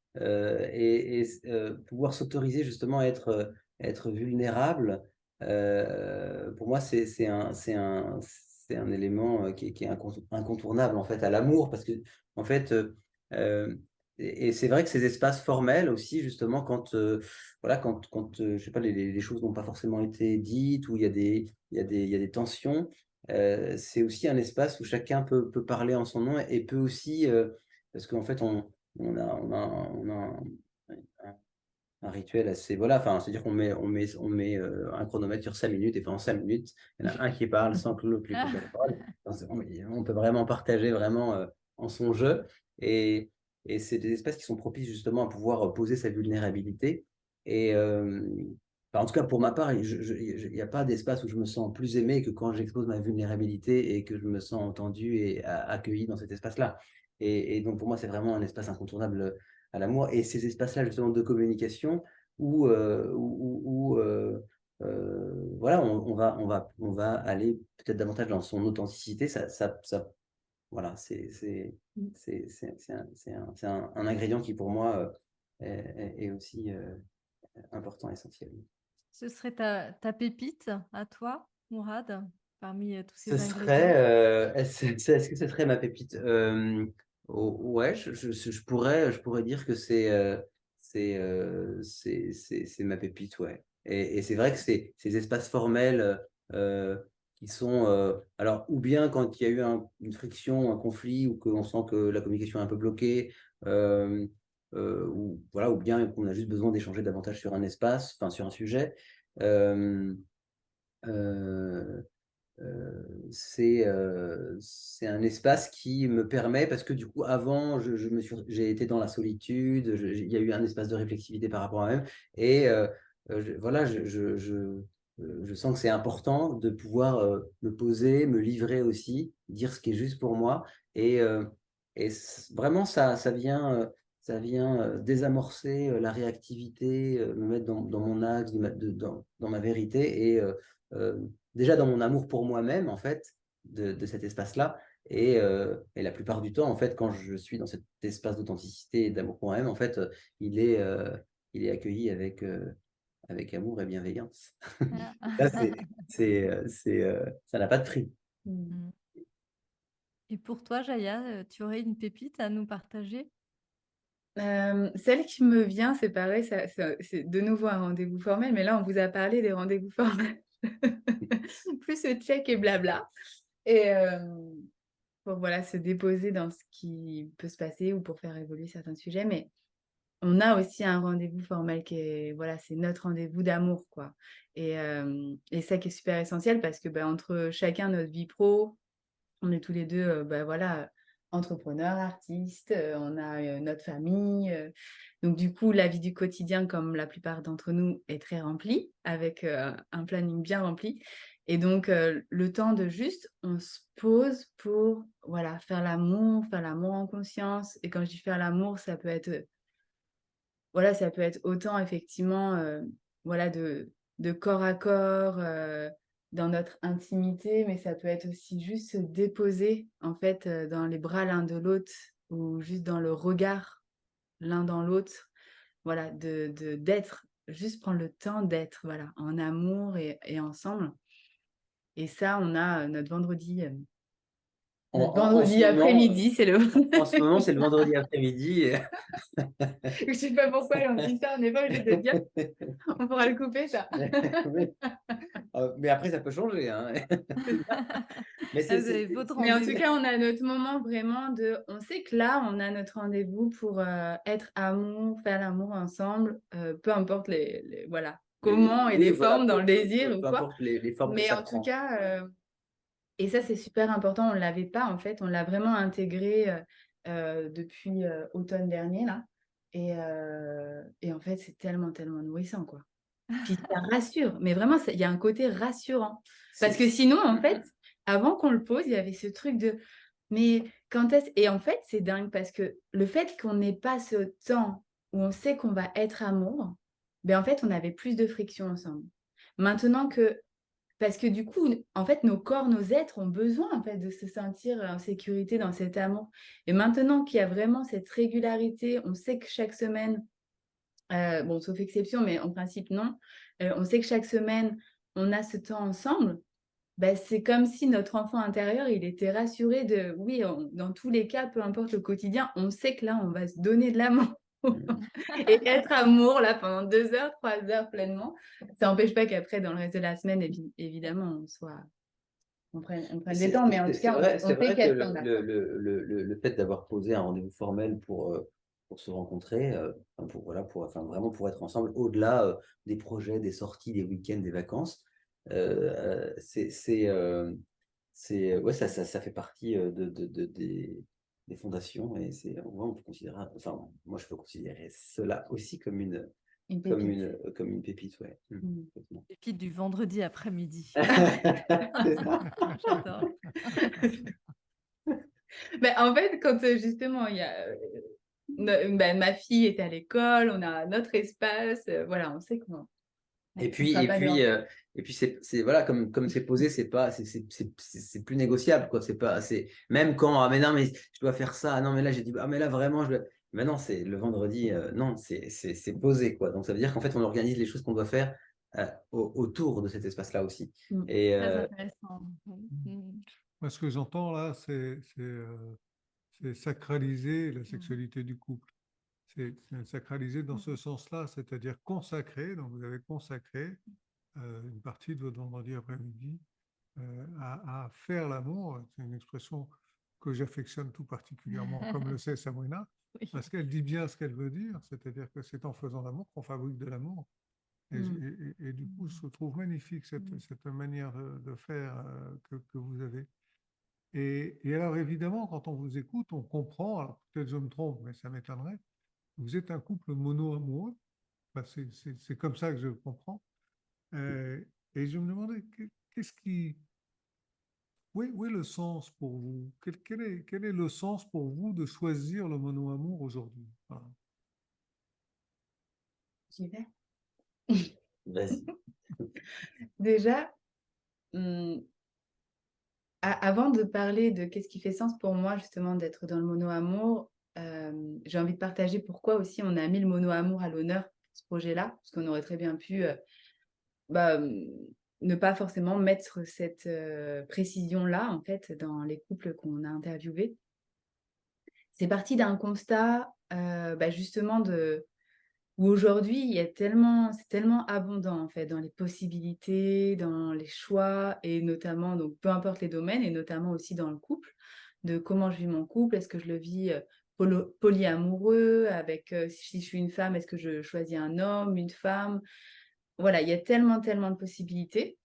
pouvoir s'autoriser justement à être vulnérable. Pour moi, c'est un élément qui est incontournable en fait à l'amour parce que en fait, et c'est vrai que ces espaces formels aussi, justement, voilà, je sais pas, les choses n'ont pas forcément été dites, où il y a des tensions, c'est aussi un espace où chacun peut parler en son nom et peut aussi, parce qu'en fait, on a un rituel assez, voilà, enfin, c'est-à-dire on met un chronomètre sur 5 minutes et pendant 5 minutes, il y en a un qui parle sans que l'autre lui coupe la parole. On peut vraiment partager vraiment en son jeu. Et, et c'est des espaces qui sont propices justement à pouvoir poser sa vulnérabilité. Et enfin, en tout cas, pour ma part, il n'y a pas d'espace où je me sens plus aimé que quand j'expose ma vulnérabilité et que je me sens entendu et accueilli dans cet espace-là. Et donc, pour moi, c'est vraiment un espace incontournable à l'amour. Et ces espaces-là, justement, de communication voilà, on va aller peut-être davantage dans son authenticité. Voilà, c'est un ingrédient qui, pour moi, est aussi important, essentiel. Ce serait ta pépite à toi, Mourad, parmi tous Ce ces serait, ingrédients? est-ce que ce serait ma pépite? Ouais, je pourrais dire que c'est ma pépite, ouais. Et c'est vrai que ces espaces formels qui sont, alors, ou bien quand il y a eu une friction, un conflit, ou qu'on sent que la communication est un peu bloquée, euh, ou, voilà, ou bien qu'on a juste besoin d'échanger davantage sur un espace, enfin, sur un sujet. Euh, euh, c'est un espace qui me permet, parce que du coup, avant, j'ai été dans la solitude, il y a eu un espace de réflexivité par rapport à moi-même, et voilà, je sens que c'est important de pouvoir me poser, me livrer aussi, dire ce qui est juste pour moi, et, vraiment, ça vient désamorcer la réactivité, me mettre dans mon axe, dans ma vérité, et euh, déjà dans mon amour pour moi-même, en fait, de cet espace-là. Et la plupart du temps, en fait, quand je suis dans cet espace d'authenticité et d'amour pour moi-même, en fait, il est accueilli avec amour et bienveillance. Ah. Là, ça n'a pas de prix. Mm. Et pour toi, Jaya, tu aurais une pépite à nous partager? Celle qui me vient, c'est pareil, c'est de nouveau un rendez-vous formel, mais là, on vous a parlé des rendez-vous formels. Plus ce check et blabla. Et pour voilà, se déposer dans ce qui peut se passer ou pour faire évoluer certains sujets. Mais on a aussi un rendez-vous formel qui est, voilà, c'est notre rendez-vous d'amour, quoi. Et ça qui est super essentiel parce que entre chacun notre vie pro, on est tous les deux, voilà, entrepreneurs, artistes, on a notre famille. Donc, du coup, la vie du quotidien, comme la plupart d'entre nous, est très remplie, avec un planning bien rempli. Et donc, le temps de juste, on se pose pour, voilà, faire l'amour en conscience. Et quand je dis faire l'amour, ça peut être, voilà, ça peut être autant, effectivement, voilà, de corps à corps, dans notre intimité, mais ça peut être aussi juste se déposer, en fait, dans les bras l'un de l'autre ou juste dans le regard l'un dans l'autre, voilà, d'être, juste prendre le temps d'être, voilà, en amour et ensemble. Et ça, on a notre vendredi, En ce moment, après-midi, c'est le... en ce moment, c'est le vendredi après-midi. Je sais pas pourquoi on dit ça, on n'est pas obligé de le dire. On pourra le couper, ça. Oui. Mais après, ça peut changer, hein. Mais Ah, vous avez votre Mais en tout rendez-vous. cas, on a notre moment vraiment de... On sait que là, on a notre rendez-vous pour être amour, faire l'amour ensemble, peu importe voilà, comment et oui, les voilà, formes dans le désir ou peu quoi. importe les formes que Mais ça en tout prend. cas, et ça, c'est super important, on ne l'avait pas en fait, on l'a vraiment intégré depuis automne dernier, là. Et en fait, c'est tellement, tellement nourrissant, quoi. Puis ça rassure, mais vraiment, il y a un côté rassurant. Parce que sinon, en fait, avant qu'on le pose, il y avait ce truc de, mais quand est-ce... Et en fait, c'est dingue parce que le fait qu'on n'ait pas ce temps où on sait qu'on va être amour, en fait, on avait plus de friction ensemble. Maintenant que, parce que du coup, en fait, nos corps, nos êtres ont besoin en fait de se sentir en sécurité dans cet amour. Et maintenant qu'il y a vraiment cette régularité, on sait que chaque semaine, bon, sauf exception, mais en principe, non. On sait que chaque semaine, on a ce temps ensemble. C'est comme si notre enfant intérieur, il était rassuré de, oui, dans tous les cas, peu importe le quotidien, on sait que là, on va se donner de l'amour et être amour là pendant 2 heures, 3 heures pleinement. Ça n'empêche pas qu'après, dans le reste de la semaine, évidemment, on prenne des temps, mais en tout cas, on C'est sait vrai qu'il y que a ce temps-là, quoi. le fait d'avoir posé un rendez-vous formel pour se rencontrer, voilà, enfin, vraiment pour être ensemble, au-delà des projets, des sorties, des week-ends, des vacances, ouais, ça fait partie des fondations et ouais, on peut considérer, enfin, moi je peux considérer cela aussi comme Une pépite. comme une pépite, ouais. Complètement. Pépite du vendredi après-midi. C'est ça. J'adore. En fait, quand justement, il y a, ma fille est à l'école, on a notre espace, voilà, on sait qu'on Et ne puis, sera et pas puis, dehors. et puis voilà, comme c'est posé, c'est plus négociable, quoi. Même quand, ah, mais non, mais je dois faire ça. Ah, non, mais là, j'ai dit, ah, mais là, vraiment, mais non, c'est le vendredi, non, c'est posé, quoi. Donc, ça veut dire qu'en fait, on organise les choses qu'on doit faire autour de cet espace-là aussi. Et Très intéressant. Moi, ce que j'entends là, c'est sacraliser la sexualité du couple. C'est sacraliser dans ce sens-là, c'est-à-dire consacrer, donc vous avez consacré une partie de votre vendredi après-midi à faire l'amour. C'est une expression que j'affectionne tout particulièrement, comme le sait Sabrina, Oui. parce qu'elle dit bien ce qu'elle veut dire, c'est-à-dire que c'est en faisant l'amour qu'on fabrique de l'amour. Et du coup, je trouve magnifique cette manière de faire que vous avez. Et alors, évidemment, quand on vous écoute, on comprend, alors peut-être je me trompe, mais ça m'étonnerait, vous êtes un couple mono-amoureux. Enfin, c'est comme ça que je le comprends. Euh, et je me demandais, qu'est-ce qui, où est le sens pour vous? Quel est le sens pour vous de choisir le mono-amour aujourd'hui? Voilà. J'y vais. vas-y. Déjà, avant de parler de qu'est-ce qui fait sens pour moi, justement, d'être dans le mono-amour, j'ai envie de partager pourquoi aussi on a mis le mono-amour à l'honneur pour ce projet-là, parce qu'on aurait très bien pu ne pas forcément mettre cette précision-là, en fait, dans les couples qu'on a interviewés. C'est parti d'un constat, justement, où aujourd'hui, c'est tellement abondant, en fait, dans les possibilités, dans les choix, et notamment, donc peu importe les domaines, et notamment aussi dans le couple, de comment je vis mon couple. Est-ce que je le vis polyamoureux, avec, si je suis une femme, est-ce que je choisis un homme, une femme? Voilà, il y a tellement, tellement de possibilités,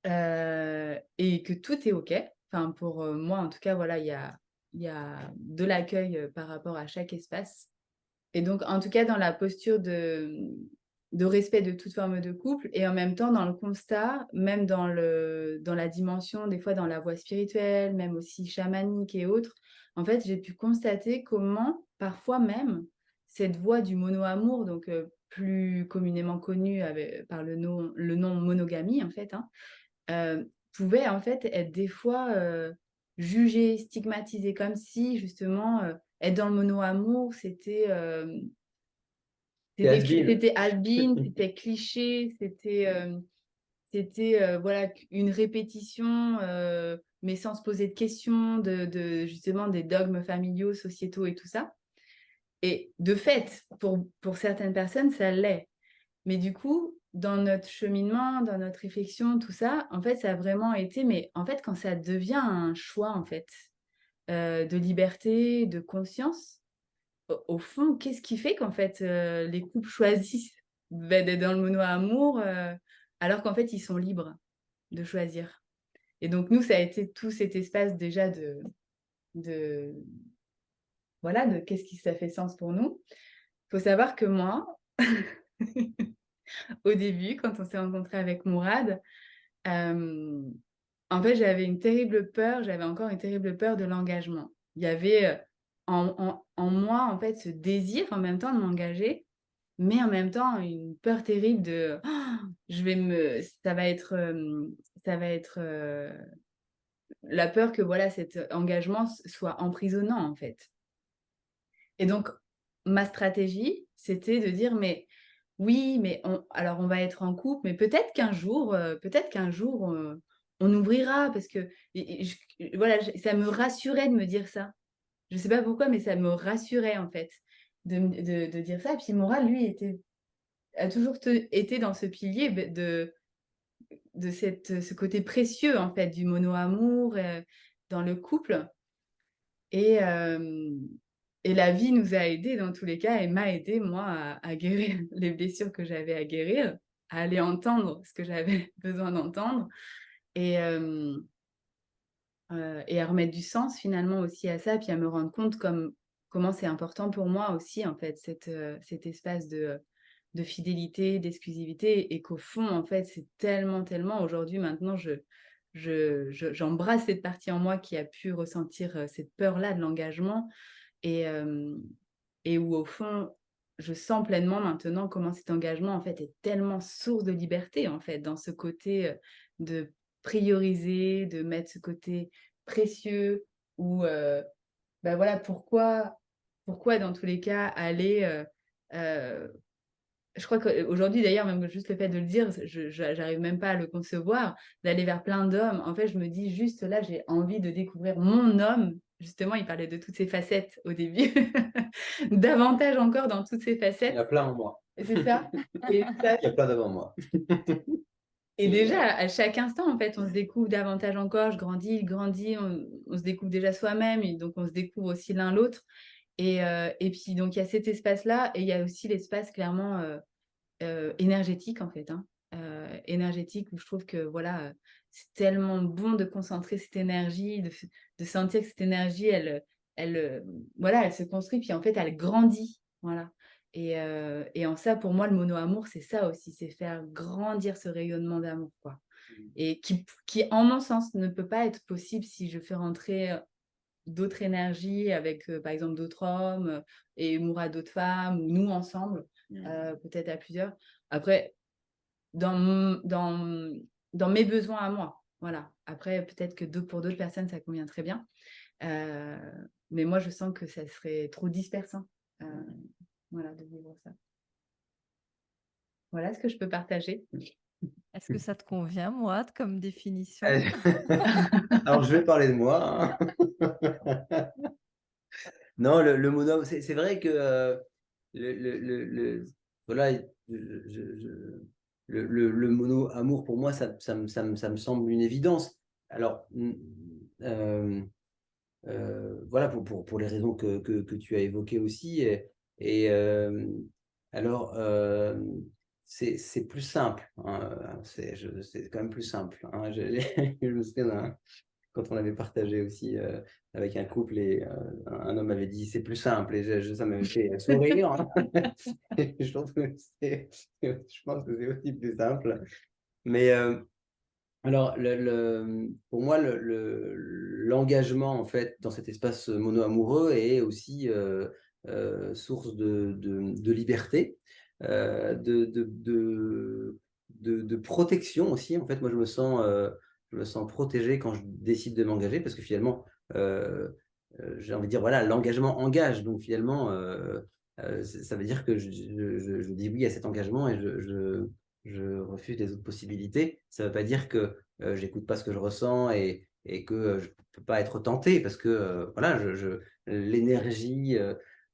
et que tout est OK. Enfin, pour moi, en tout cas, voilà, il y a de l'accueil par rapport à chaque espace. Et donc, en tout cas, dans la posture de respect de toute forme de couple, et en même temps dans le constat, même dans la dimension, des fois dans la voie spirituelle, même aussi chamanique et autres, en fait, j'ai pu constater comment, parfois même, cette voie du mono-amour, donc plus communément connue par le nom monogamie, en fait, hein, pouvait en fait être des fois jugée, stigmatisée, comme si justement être dans le mono-amour, c'était C'est has-been. c'était has-been, c'était cliché, c'était voilà, une répétition, mais sans se poser de questions, justement des dogmes familiaux, sociétaux et tout ça. Et de fait, pour certaines personnes, ça l'est. Mais du coup, dans notre cheminement, dans notre réflexion, tout ça, en fait, ça a vraiment été, mais en fait, quand ça devient un choix, en fait, de liberté, de conscience, au fond, qu'est-ce qui fait qu'en fait, les couples choisissent d'être dans le mono-amour, alors qu'en fait, ils sont libres de choisir? Et donc, nous, ça a été tout cet espace déjà de voilà, de qu'est-ce qui ça fait sens pour nous. Il faut savoir que moi, au début, quand on s'est rencontrés avec Mourad, en fait, j'avais encore une terrible peur de l'engagement. Il y avait en moi, en fait, ce désir en même temps de m'engager, mais en même temps, une peur terrible de ça va être la peur que voilà, cet engagement soit emprisonnant, en fait. Et donc, ma stratégie, c'était de dire, mais oui, mais alors on va être en couple, mais peut-être qu'un jour, on ouvrira, parce que voilà, ça me rassurait de me dire ça. Je ne sais pas pourquoi, mais ça me rassurait en fait de dire ça. Et puis Moral, lui, a toujours été dans ce pilier de ce côté précieux en fait du mono-amour dans le couple. Et, et la vie nous a aidés dans tous les cas, et m'a aidé, moi, à guérir les blessures que j'avais à guérir, à aller entendre ce que j'avais besoin d'entendre, et, et à remettre du sens finalement aussi à ça, puis à me rendre compte comment c'est important pour moi aussi, en fait, cet espace de fidélité, d'exclusivité, et qu'au fond, en fait, c'est tellement, tellement, aujourd'hui, maintenant, j'embrasse cette partie en moi qui a pu ressentir cette peur-là de l'engagement, et, et où au fond, je sens pleinement maintenant comment cet engagement en fait est tellement source de liberté en fait, dans ce côté de prioriser, de mettre ce côté précieux, où voilà, pourquoi dans tous les cas aller je crois qu'aujourd'hui, d'ailleurs, même juste le fait de le dire, j'arrive même pas à le concevoir, d'aller vers plein d'hommes. En fait, je me dis juste là, j'ai envie de découvrir mon homme. Justement, il parlait de toutes ses facettes au début. Davantage encore dans toutes ses Il y en facettes. a plein en moi. C'est ça. Et ça, Il y a plein devant moi. et déjà, à chaque instant, en fait, on se découvre davantage encore. Je grandis, il grandit, on se découvre déjà soi-même, et donc on se découvre aussi l'un l'autre. Et puis, donc, il y a cet espace-là, et il y a aussi l'espace clairement énergétique, en fait. Hein. Énergétique, où je trouve que, voilà, c'est tellement bon de concentrer cette énergie, de sentir que cette énergie, voilà, elle se construit, puis en fait, elle grandit. Voilà. Et en ça, pour moi, le mono-amour, c'est ça aussi, c'est faire grandir ce rayonnement d'amour, quoi. Et qui, en mon sens, ne peut pas être possible si je fais rentrer d'autres énergies avec, par exemple, d'autres hommes, et Mourad d'autres femmes, ou nous ensemble, peut-être à plusieurs. Après, dans mes besoins à moi, voilà. Après, peut-être que pour d'autres personnes, ça convient très bien. Mais moi, je sens que ça serait trop dispersant, voilà, de vivre ça. Voilà ce que je peux partager. Est-ce que ça te convient, Mourad, comme définition? Alors, je vais parler de moi, hein. Non, le mono, c'est vrai que voilà, le mono-amour, pour moi, ça me semble une évidence. Alors, voilà, pour les raisons que tu as évoquées aussi. Et, alors, c'est plus simple, hein, c'est quand même plus simple, hein. Je me souviens quand on avait partagé aussi avec un couple et un homme m'avait dit c'est plus simple et ça m'avait fait sourire, hein. Et je pense que je pense que c'est aussi plus simple. Mais alors, pour moi, l'engagement en fait dans cet espace mono-amoureux est aussi source de liberté, de protection aussi. En fait, moi, je me sens protégé quand je décide de m'engager parce que finalement, euh, j'ai envie de dire, voilà, l'engagement engage. Donc finalement, ça veut dire que je dis oui à cet engagement et je refuse les autres possibilités. Ça ne veut pas dire que j'écoute pas ce que je ressens et que je ne peux pas être tenté parce que voilà, l'énergie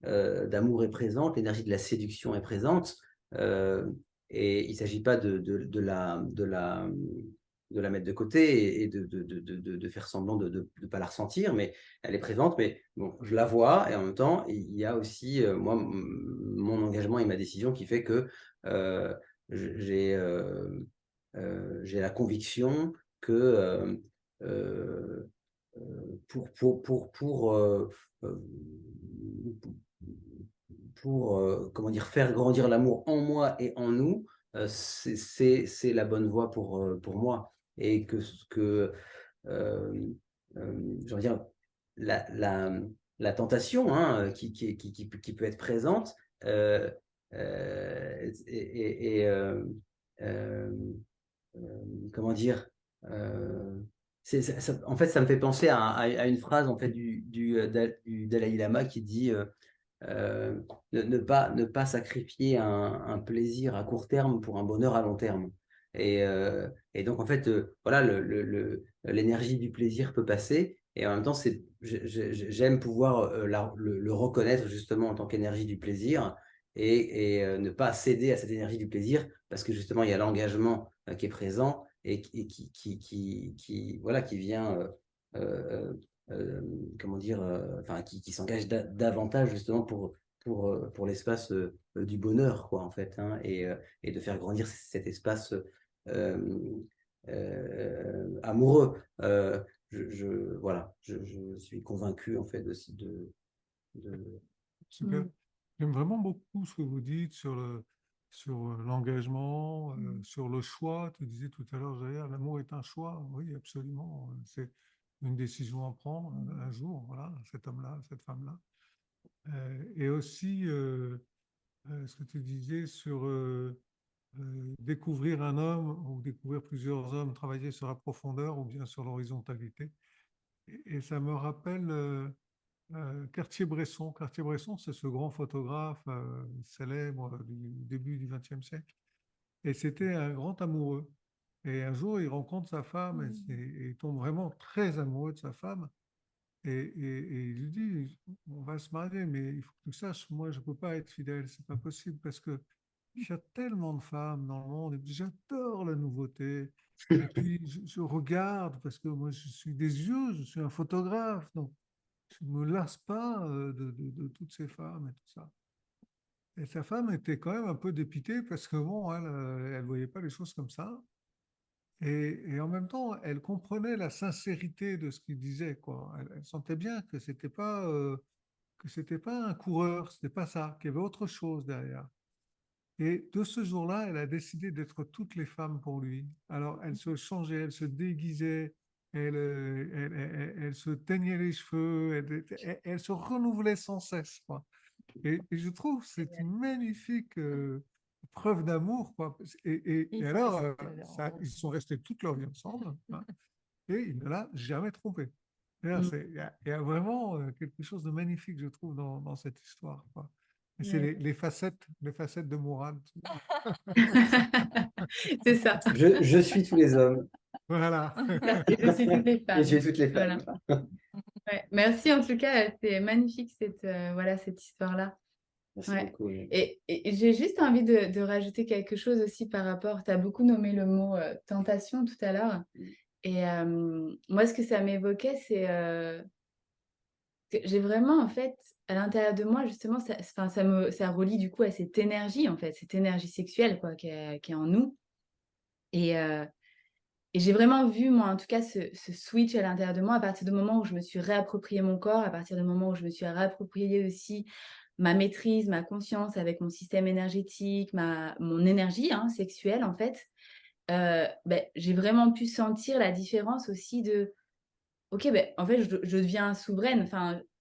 d'amour est présente, l'énergie de la séduction est présente. euh, et il ne s'agit pas de la mettre de côté et de faire semblant de ne pas la ressentir, mais elle est présente, mais bon, je la vois et en même temps, il y a aussi, moi, mon engagement et ma décision qui fait que euh, j'ai j'ai la conviction que euh, comment dire, faire grandir l'amour en moi et en nous, c'est la bonne voie pour moi. Et que je veux dire, la, la, la tentation hein, qui peut être présente euh, comment dire en fait, ça me fait penser à une phrase en fait, du Dalai Lama qui dit ne pas sacrifier un plaisir à court terme pour un bonheur à long terme. Et donc, en fait, voilà, l'énergie du plaisir peut passer. Et en même temps, j'aime pouvoir le reconnaître justement en tant qu'énergie du plaisir et ne pas céder à cette énergie du plaisir parce que justement, il y a l'engagement qui est présent et voilà, qui vient euh, comment dire, enfin, qui s'engage davantage justement pour l'espace du bonheur, quoi, en fait, hein, et de faire grandir cet espace amoureux. Voilà, je suis convaincu, en fait, aussi de... Super. J'aime vraiment beaucoup ce que vous dites sur l'engagement, sur le choix. Tu disais tout à l'heure, Jair, l'amour est un choix. Oui, absolument. C'est une décision à prendre un jour, voilà, cet homme-là, cette femme-là. Et aussi, ce que tu disais sur découvrir un homme ou découvrir plusieurs hommes, travailler sur la profondeur ou bien sur l'horizontalité. Et ça me rappelle Cartier-Bresson. Cartier-Bresson, c'est ce grand photographe célèbre du début du XXe siècle. Et c'était un grand amoureux. Et un jour, il rencontre sa femme et il tombe vraiment très amoureux de sa femme. Et il lui dit, on va se marier, mais il faut que tu saches, moi, je ne peux pas être fidèle, c'est pas possible parce que il y a tellement de femmes dans le monde, et puis j'adore la nouveauté. Et puis je regarde parce que moi, je suis des yeux, je suis un photographe, donc je ne me lasse pas de toutes ces femmes et tout ça. Et sa femme était quand même un peu dépitée parce que bon, elle voyait pas les choses comme ça. Et en même temps, elle comprenait la sincérité de ce qu'il disait, quoi. Elle sentait bien que c'était pas un coureur, c'était pas ça, qu'il y avait autre chose derrière. Et de ce jour-là, elle a décidé d'être toutes les femmes pour lui. Alors, elle se changeait, elle se déguisait, elle se teignait les cheveux, elle se renouvelait sans cesse, quoi. Et je trouve que c'est une magnifique preuve d'amour, quoi. Et alors, ils sont restés toute leur vie ensemble, hein, et il ne l'a jamais trompée. Mm. Il y a vraiment quelque chose de magnifique, je trouve, dans cette histoire, quoi. Et c'est Ouais. les facettes de Mourad. C'est ça. Je suis tous les hommes Voilà. Et je suis toutes les et femmes. j'ai toutes les Voilà. femmes. Ouais. Merci en tout cas, c'est magnifique voilà, cette histoire-là. Merci Ouais. beaucoup. Et j'ai juste envie de rajouter quelque chose aussi par rapport, tu as beaucoup nommé le mot tentation tout à l'heure. Et moi, ce que ça m'évoquait, c'est que j'ai vraiment, en fait, à l'intérieur de moi, justement, ça relie du coup à cette énergie, en fait, cette énergie sexuelle quoi, qui est en nous. Et, et j'ai vraiment vu, moi, en tout cas, ce switch à l'intérieur de moi à partir du moment où je me suis réapproprié mon corps, à partir du moment où je me suis réapproprié aussi ma maîtrise, ma conscience avec mon système énergétique, mon énergie sexuelle, en fait. J'ai vraiment pu sentir la différence aussi de, ok, en fait, je deviens souveraine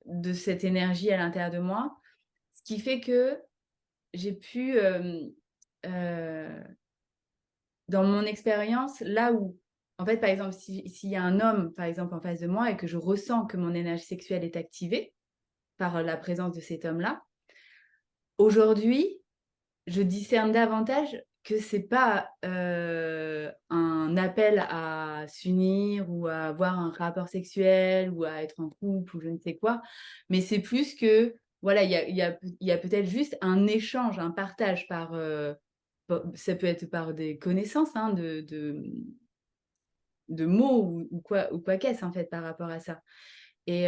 de cette énergie à l'intérieur de moi, ce qui fait que j'ai pu, dans mon expérience, là où, en fait, par exemple, s'il y a un homme, par exemple, en face de moi et que je ressens que mon énergie sexuelle est activée par la présence de cet homme-là, aujourd'hui, je discerne davantage que c'est pas un appel à s'unir ou à avoir un rapport sexuel ou à être en couple ou je ne sais quoi, mais c'est plus que, voilà, il y a peut-être juste un échange, un partage ça peut être par des connaissances de mots ou quoi qu'est-ce en fait par rapport à ça. Et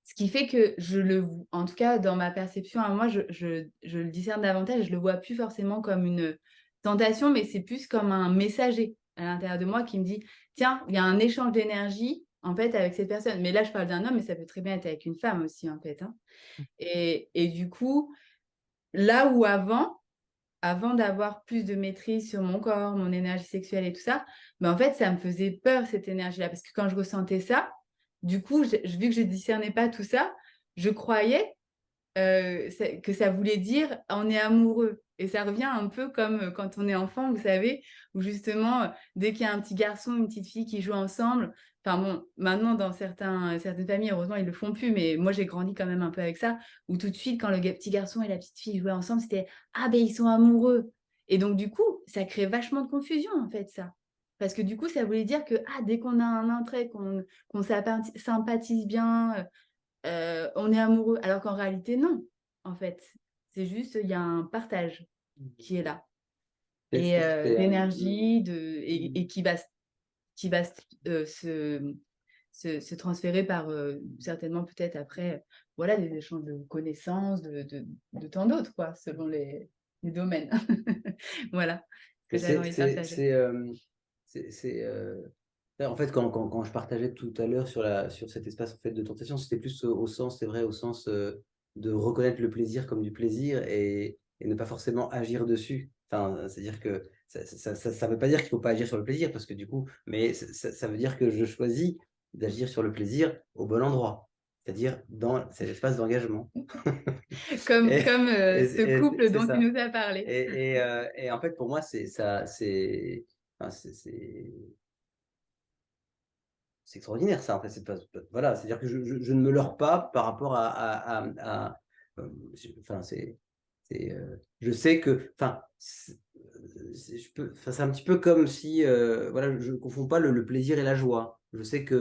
ce qui fait que en tout cas dans ma perception à moi, je le discerne davantage, je le vois plus forcément comme une tentation, mais c'est plus comme un messager à l'intérieur de moi qui me dit, tiens, il y a un échange d'énergie en fait avec cette personne. Mais là, je parle d'un homme, mais ça peut très bien être avec une femme aussi en fait. Et du coup, là où avant d'avoir plus de maîtrise sur mon corps, mon énergie sexuelle et tout ça, mais en fait, ça me faisait peur, cette énergie-là. Parce que quand je ressentais ça, du coup, vu que je ne discernais pas tout ça, je croyais que ça voulait dire on est amoureux. Et ça revient un peu comme quand on est enfant, vous savez, où justement, dès qu'il y a un petit garçon, une petite fille qui jouent ensemble, enfin bon, maintenant dans certaines familles, heureusement, ils le font plus, mais moi j'ai grandi quand même un peu avec ça, où tout de suite, quand le petit garçon et la petite fille jouaient ensemble, c'était ah ben ils sont amoureux. Et donc du coup, ça crée vachement de confusion en fait, ça. Parce que du coup, ça voulait dire que dès qu'on a un intérêt, qu'on sympathise bien, on est amoureux, alors qu'en réalité, non, en fait. C'est juste, il y a un partage qui est là. Et d'énergie, et qui va se transférer par certainement peut-être après, voilà, des échanges de connaissances, de tant d'autres, quoi, selon les domaines. Voilà ce que j'avais envie de partager. En fait, quand je partageais tout à l'heure sur cet espace en fait, de tentation, c'était plus au sens, c'est vrai, au sens de reconnaître le plaisir comme du plaisir et ne pas forcément agir dessus. Enfin, c'est-à-dire que ça veut pas dire qu'il faut pas agir sur le plaisir, parce que du coup, mais ça veut dire que je choisis d'agir sur le plaisir au bon endroit, c'est-à-dire dans cet espace d'engagement. Comme Et- ce couple c'est dont tu ça. nous as parlé. Et en fait, pour moi, c'est ça, enfin, c'est extraordinaire ça en fait. Voilà, c'est-à-dire que je ne me leurre pas par rapport enfin je sais que enfin c'est un petit peu comme si voilà, je ne confonds pas le plaisir et la joie. Je sais que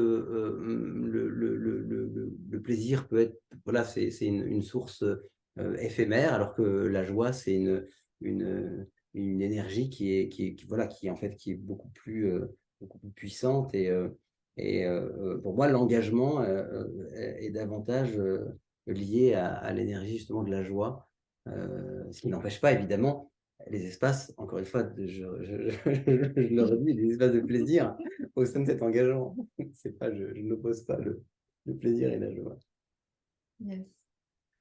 le plaisir peut être voilà, c'est une source éphémère, alors que la joie c'est une une énergie voilà, qui en fait qui est beaucoup plus puissante. Pour moi, l'engagement est davantage lié à l'énergie justement de la joie, ce qui n'empêche pas évidemment les espaces, encore une fois, je le redis, les espaces de plaisir au sein de cet engagement. C'est pas, je n'oppose pas le plaisir et la joie. Yes.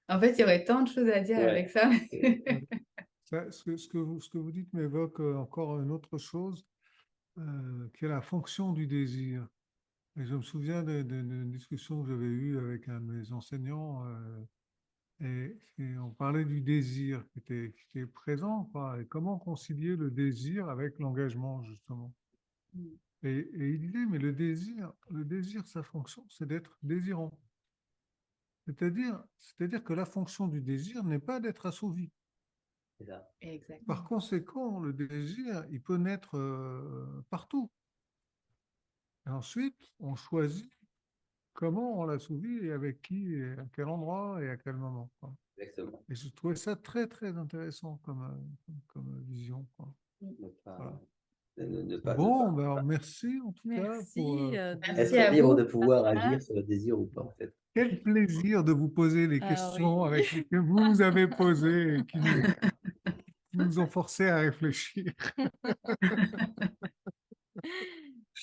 En fait, il y aurait tant de choses à dire Ouais. avec ça. Ce que vous dites m'évoque encore une autre chose, qui est la fonction du désir. Et je me souviens d'une discussion que j'avais eue avec un de mes enseignants, et on parlait du désir qui était présent, quoi, et comment concilier le désir avec l'engagement, justement. Et il disait, mais le désir, sa fonction, c'est d'être désirant. C'est-à-dire que la fonction du désir n'est pas d'être assouvi. C'est ça. Exactement. Par conséquent, le désir, il peut naître partout. Et ensuite, on choisit comment on l'assouvit et avec qui, et à quel endroit et à quel moment, quoi. Exactement. Et je trouvais ça très, très intéressant comme vision, quoi. Ne pas, Voilà. ne pas, Bon, ben, alors, merci en tout cas Merci. pour... Merci être à libre vous. de pouvoir agir sur le désir ou pas, en fait. Quel plaisir de vous poser les Ah questions oui. que vous avez posées et qui nous ont forcés à réfléchir.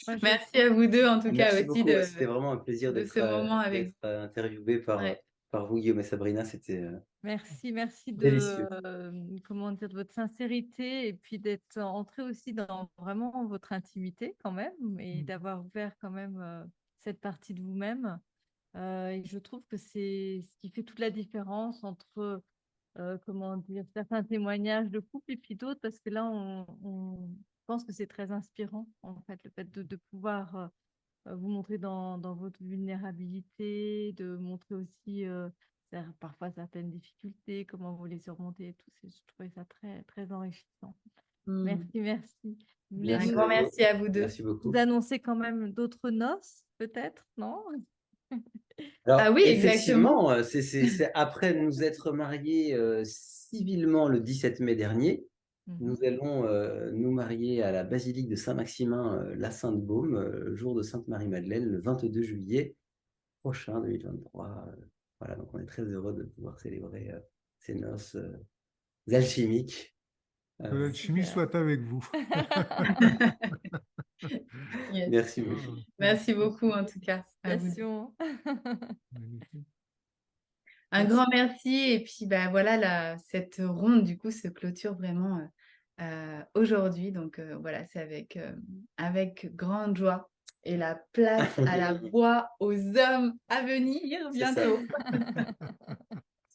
Moi, je Merci à vous deux, en tout cas, Merci aussi, beaucoup. C'était vraiment un plaisir de ce moment avec d'être interviewé Ouais. par vous, Guillaume et Sabrina. C'était Merci de, délicieux. comment dire, de votre sincérité et puis d'être entré aussi dans vraiment votre intimité quand même et d'avoir ouvert quand même cette partie de vous-même. Et je trouve que c'est ce qui fait toute la différence entre, comment dire, certains témoignages de couple et puis d'autres, parce que là, on pense que c'est très inspirant, en fait, le fait de pouvoir vous montrer dans votre vulnérabilité, de montrer aussi parfois certaines difficultés, comment vous les surmontez et tout. Je trouvais ça très, très enrichissant. Merci. Vous voulez Un Merci nous grand beaucoup. merci à vous deux. Merci beaucoup. vous annoncer quand même d'autres noces, peut-être, non? Alors, Ah oui, effectivement, c'est après nous être mariés civilement le 17 mai dernier. Nous allons nous marier à la basilique de Saint-Maximin, la Sainte-Baume, jour de Sainte-Marie-Madeleine, le 22 juillet prochain 2023. Voilà, donc on est très heureux de pouvoir célébrer ces noces alchimiques. Que l'alchimie Super. soit avec vous. Yes. Merci beaucoup. Merci beaucoup, en tout cas. À vous deux. Félicitations. Magnifique. Un Merci. grand merci. Et puis, bah, voilà, cette ronde, du coup, se clôture vraiment aujourd'hui. Donc, voilà, c'est avec grande joie. Et la place à la voix aux hommes à venir C'est ça. bientôt.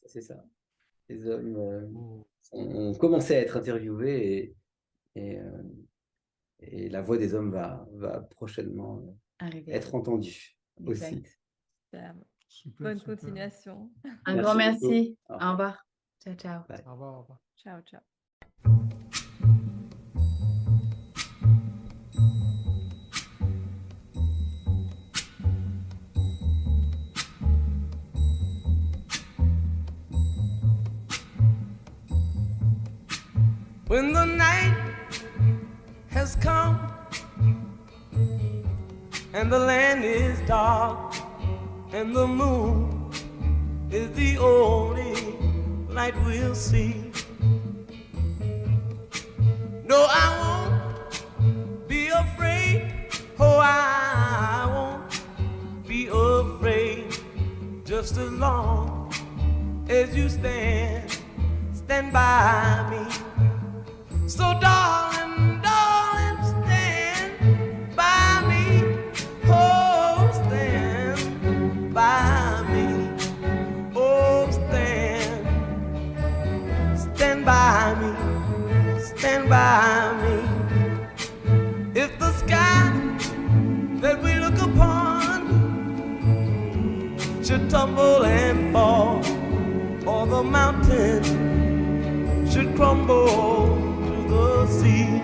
C'est ça. Les hommes Bon. ont commencé à être interviewés et la voix des hommes va prochainement Arrivé. être entendue aussi. Exact. Super. Super, Bonne super. continuation. Un Merci grand beaucoup. merci. Au Au revoir. revoir. Ciao, ciao. Bye. Au revoir, au revoir. Ciao, ciao. When the night has come and the land is dark and the moon is the only light we'll see. No, I won't be afraid. Oh, I won't be afraid. Just as long as you stand by me. So darling, stand by me. Oh, stand by me. Oh, stand by me. Stand by me. If the sky that we look upon should tumble and fall, or the mountain should crumble to the sea,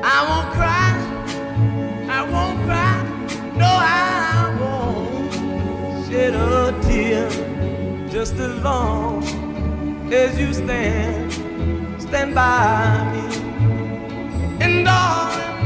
I won't cry, no, I won't shed a tear, just as long as you stand by me. And darling,